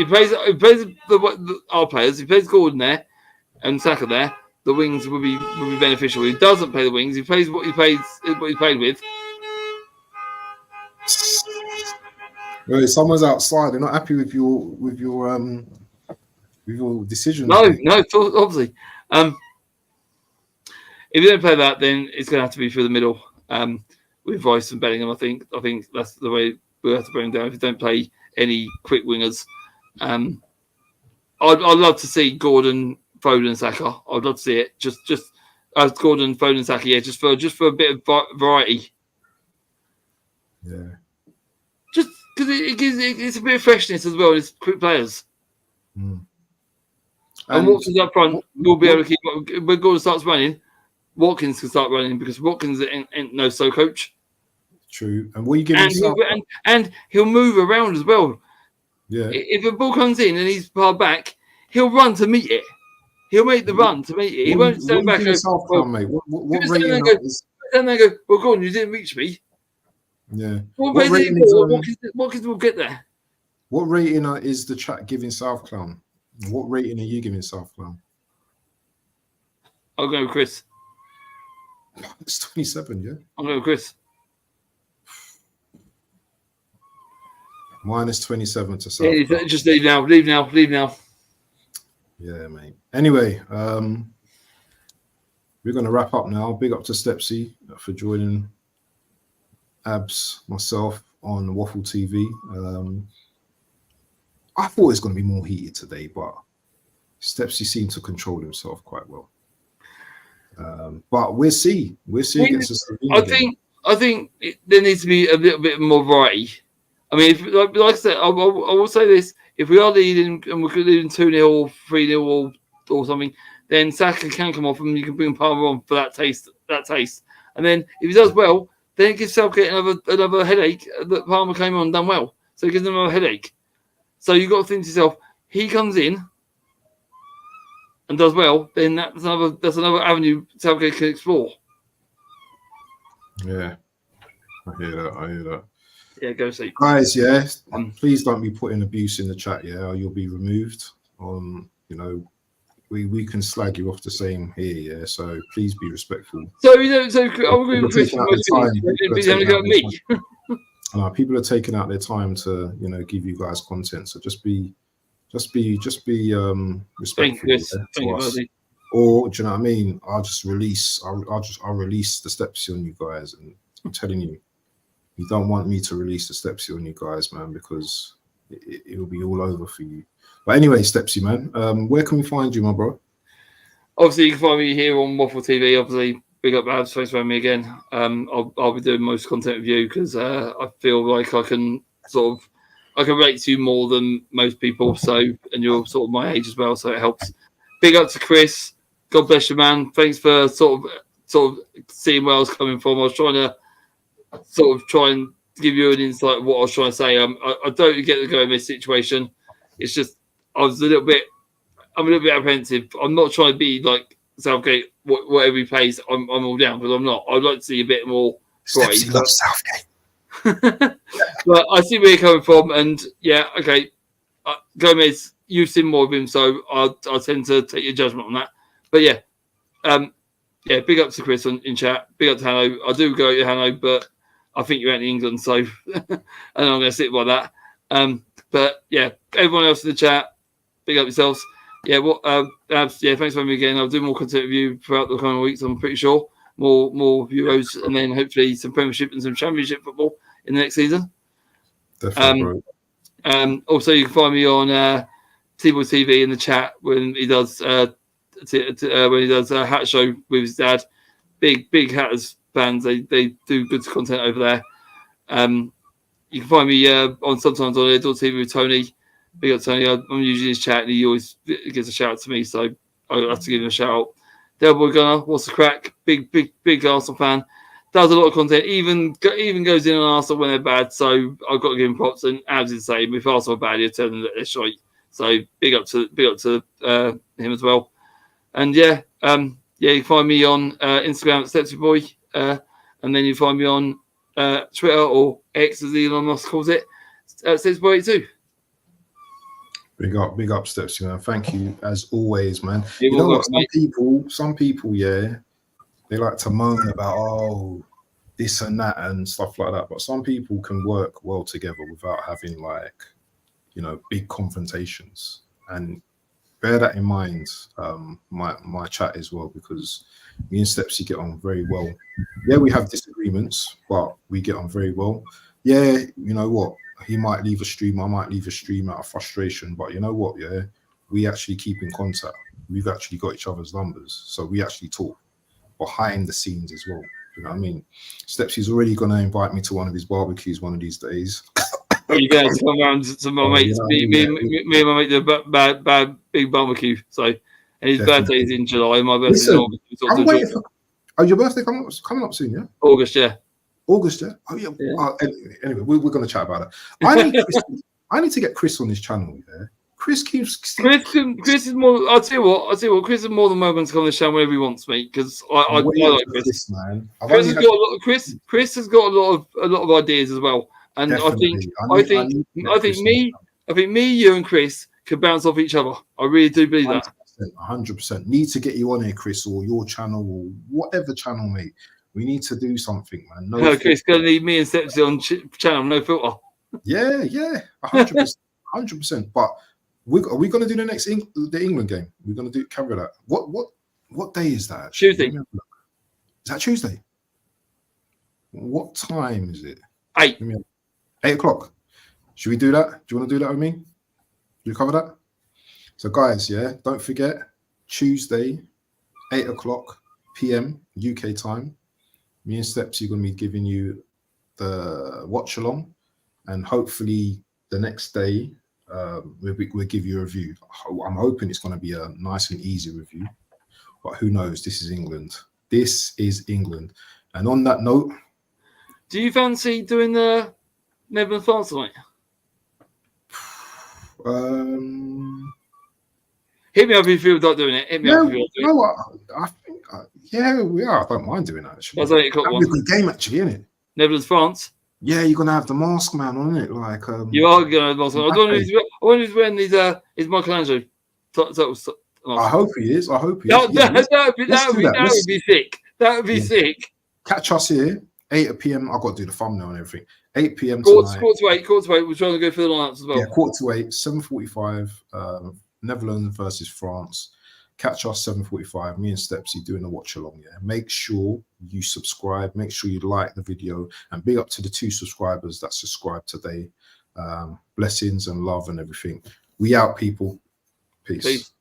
plays our players, if he plays Gordon there and Saka there, the wings will be beneficial. If he doesn't play the wings, he plays what he played with. Well, someone's outside. They're not happy with your decision. No, obviously. If you don't play that, then it's going to have to be through the middle with Rice and Bellingham. I think that's the way we'll have to bring them down. If you don't play any quick wingers, I'd love to see Gordon, Foden, and Saka. I'd love to see it. Just as Gordon, Foden, and Saka. Yeah, just for a bit of variety. Yeah. Just because it's a bit of freshness as well. It's quick players. Mm. And Watkins up front will be able to keep. When Gordon starts running, Watkins can start running because Watkins ain't no so coach. True. And what are you giving? And he'll move around as well. Yeah. If a ball comes in and he's far back, he'll run to meet it. He'll make the run to meet it. He won't stand back. Mate? What rating is? Then they go, well, Gordon, you didn't reach me. Yeah. Watkins will get there. What rating is the chat giving South Clown? What rating are you giving South Clown? I'll go with Chris. It's 27, yeah? I'll go with Chris. Minus 27 to South Clown. Just leave now. Yeah, mate. Anyway, we're going to wrap up now. Big up to Stepsy for joining Abs, myself on Waffletv. I thought it was going to be more heated today, but Stepsy seemed to control himself quite well. But we'll see. We'll see against the I think there needs to be a little bit more variety. I mean, like I said, I will say this: if we are leading and we're leading 2-0 or 3-0 or something, then Saka can come off and you can bring Palmer on for that taste. And then if he does well, then it gives Southgate another headache that Palmer came on and done well. So it gives him another headache. So you've got to think to yourself, he comes in and does well, then that's another avenue Southgate can explore. Yeah, I hear that. Yeah, go see. Guys, yeah, please don't be putting abuse in the chat, yeah, or you'll be removed. You know, we can slag you off the same here, yeah, so please be respectful. So I'll agree with Chris. People are taking out their time to, you know, give you guys content, so just be respectful. Thank you, buddy. Or do you know what I mean? I'll release the Stepsy on you guys, and I'm telling you, you don't want me to release the Stepsy on you guys, man, because it will be all over for you. But anyway, Stepsy, man, where can we find you, my bro? Obviously, you can find me here on Waffletv. Obviously, big up Abs, thanks for having me again. I'll be doing most content with you because I feel like I can relate to you more than most people. So, and you're sort of my age as well, so it helps. Big up to Chris. God bless you, man. Thanks for sort of seeing where I was coming from. I was trying to try and give you an insight of what I was trying to say. I don't get the go in this situation. It's just I'm a little bit apprehensive. I'm not trying to be like Southgate. Whatever he plays, I'm all down, because I'm not. I'd like to see a bit more. Stepsy loves Southgate. But I see where you're coming from, and yeah, okay. Gomez, you've seen more of him, so I tend to take your judgment on that. But yeah, big up to Chris in chat. Big up to Hanno. I do go to Hanno, but I think you're out in England, so and I'm going to sit by that. But yeah, everyone else in the chat, big up yourselves. Yeah, thanks for having me again. I'll do more content with you throughout the coming weeks, I'm pretty sure. More Euros, and then hopefully some Premiership and some Championship football in the next season. Definitely, bro. Also, you can find me on T-Boy TV in the chat when he does a hat show with his dad. Big Hatters fans. They do good content over there. You can find me sometimes on TV with Tony. Big up Tony. I'm usually in his chat, and he always gives a shout out to me, so I have to give him a shout out. Delboy Gunner, what's the crack? Big Arsenal fan. Does a lot of content. Even goes in on Arsenal when they're bad. So I've got to give him props. And as the same, if Arsenal are bad, he'll tell them that they're shite. So big up to him as well. And you can find me on Instagram at Stepsy Boy, and then you find me on Twitter, or X as Elon Musk calls it, at Stepsy Boy 82. Big up, Stepsy, man. Thank you as always, man. You know what? Some people, yeah, they like to moan about this and that and stuff like that. But some people can work well together without having big confrontations. And bear that in mind, my chat as well, because me and Stepsy get on very well. Yeah, we have disagreements, but we get on very well. Yeah, you know what? He might leave a stream, I might leave a stream out of frustration, but you know what? Yeah, we actually keep in contact. We've actually got each other's numbers, so we actually talk behind the scenes as well. You know what I mean? Stepsy's already going to invite me to one of his barbecues one of these days. You guys come around to my mates. Me and my mate do a bad big barbecue. So, and his birthday is in July. My birthday is in August. I'm waiting for. Your birthday coming up soon, yeah? August, yeah. August, yeah. Oh yeah. Anyway, we're going to chat about it. I need to get Chris on this channel. Yeah. Chris is more. I'll tell you what. Chris is more than welcome to come on the channel whenever he wants, mate. Because I like Chris. Man. Chris has got a lot of ideas as well. And definitely. I think me, you, and Chris could bounce off each other. I really do believe 100%, that. 100%. Need to get you on here, Chris, or your channel, or whatever channel, mate. We need to do something, man. No, Chris, gonna need me and Stepsy on channel, no filter. Yeah, 100%. But are we going to do the England game? We're going to cover that. What day is that? Tuesday. Is that Tuesday? What time is it? 8. 8 o'clock. Should we do that? Do you want to do that with me? Do you cover that? So, guys, yeah, don't forget Tuesday, 8 o'clock p.m. UK time. Me and Stepsy are going to be giving you the watch along, and hopefully the next day we'll give you a review. I'm hoping it's going to be a nice and easy review, but who knows? This is England. This is England. And on that note, do you fancy doing the Netherlands France tonight? Hit me up if you feel like doing it. Hit me up if you feel like doing it. I think, yeah, we are. I don't mind doing that, actually. That's 8 o'clock That'd be a good game, actually, isn't it? Netherlands France. Yeah, you're gonna have the mask man on it, like you are gonna have the mask man. I wonder who's wearing his Michelangelo. I hope he is. I hope he is. That would be sick. That would be sick. Catch us here, 8 p.m. I've got to do the thumbnail and everything. 8 p.m. Quarter to eight. We're trying to go for the lineups as well. Yeah, 7:45, 7:45. Netherlands versus France. Catch us 7:45. Me and Stepsy doing a watch along. Yeah, make sure you subscribe. Make sure you like the video, and big up to the 2 subscribers that subscribed today. Blessings and love and everything. We out, people. Peace.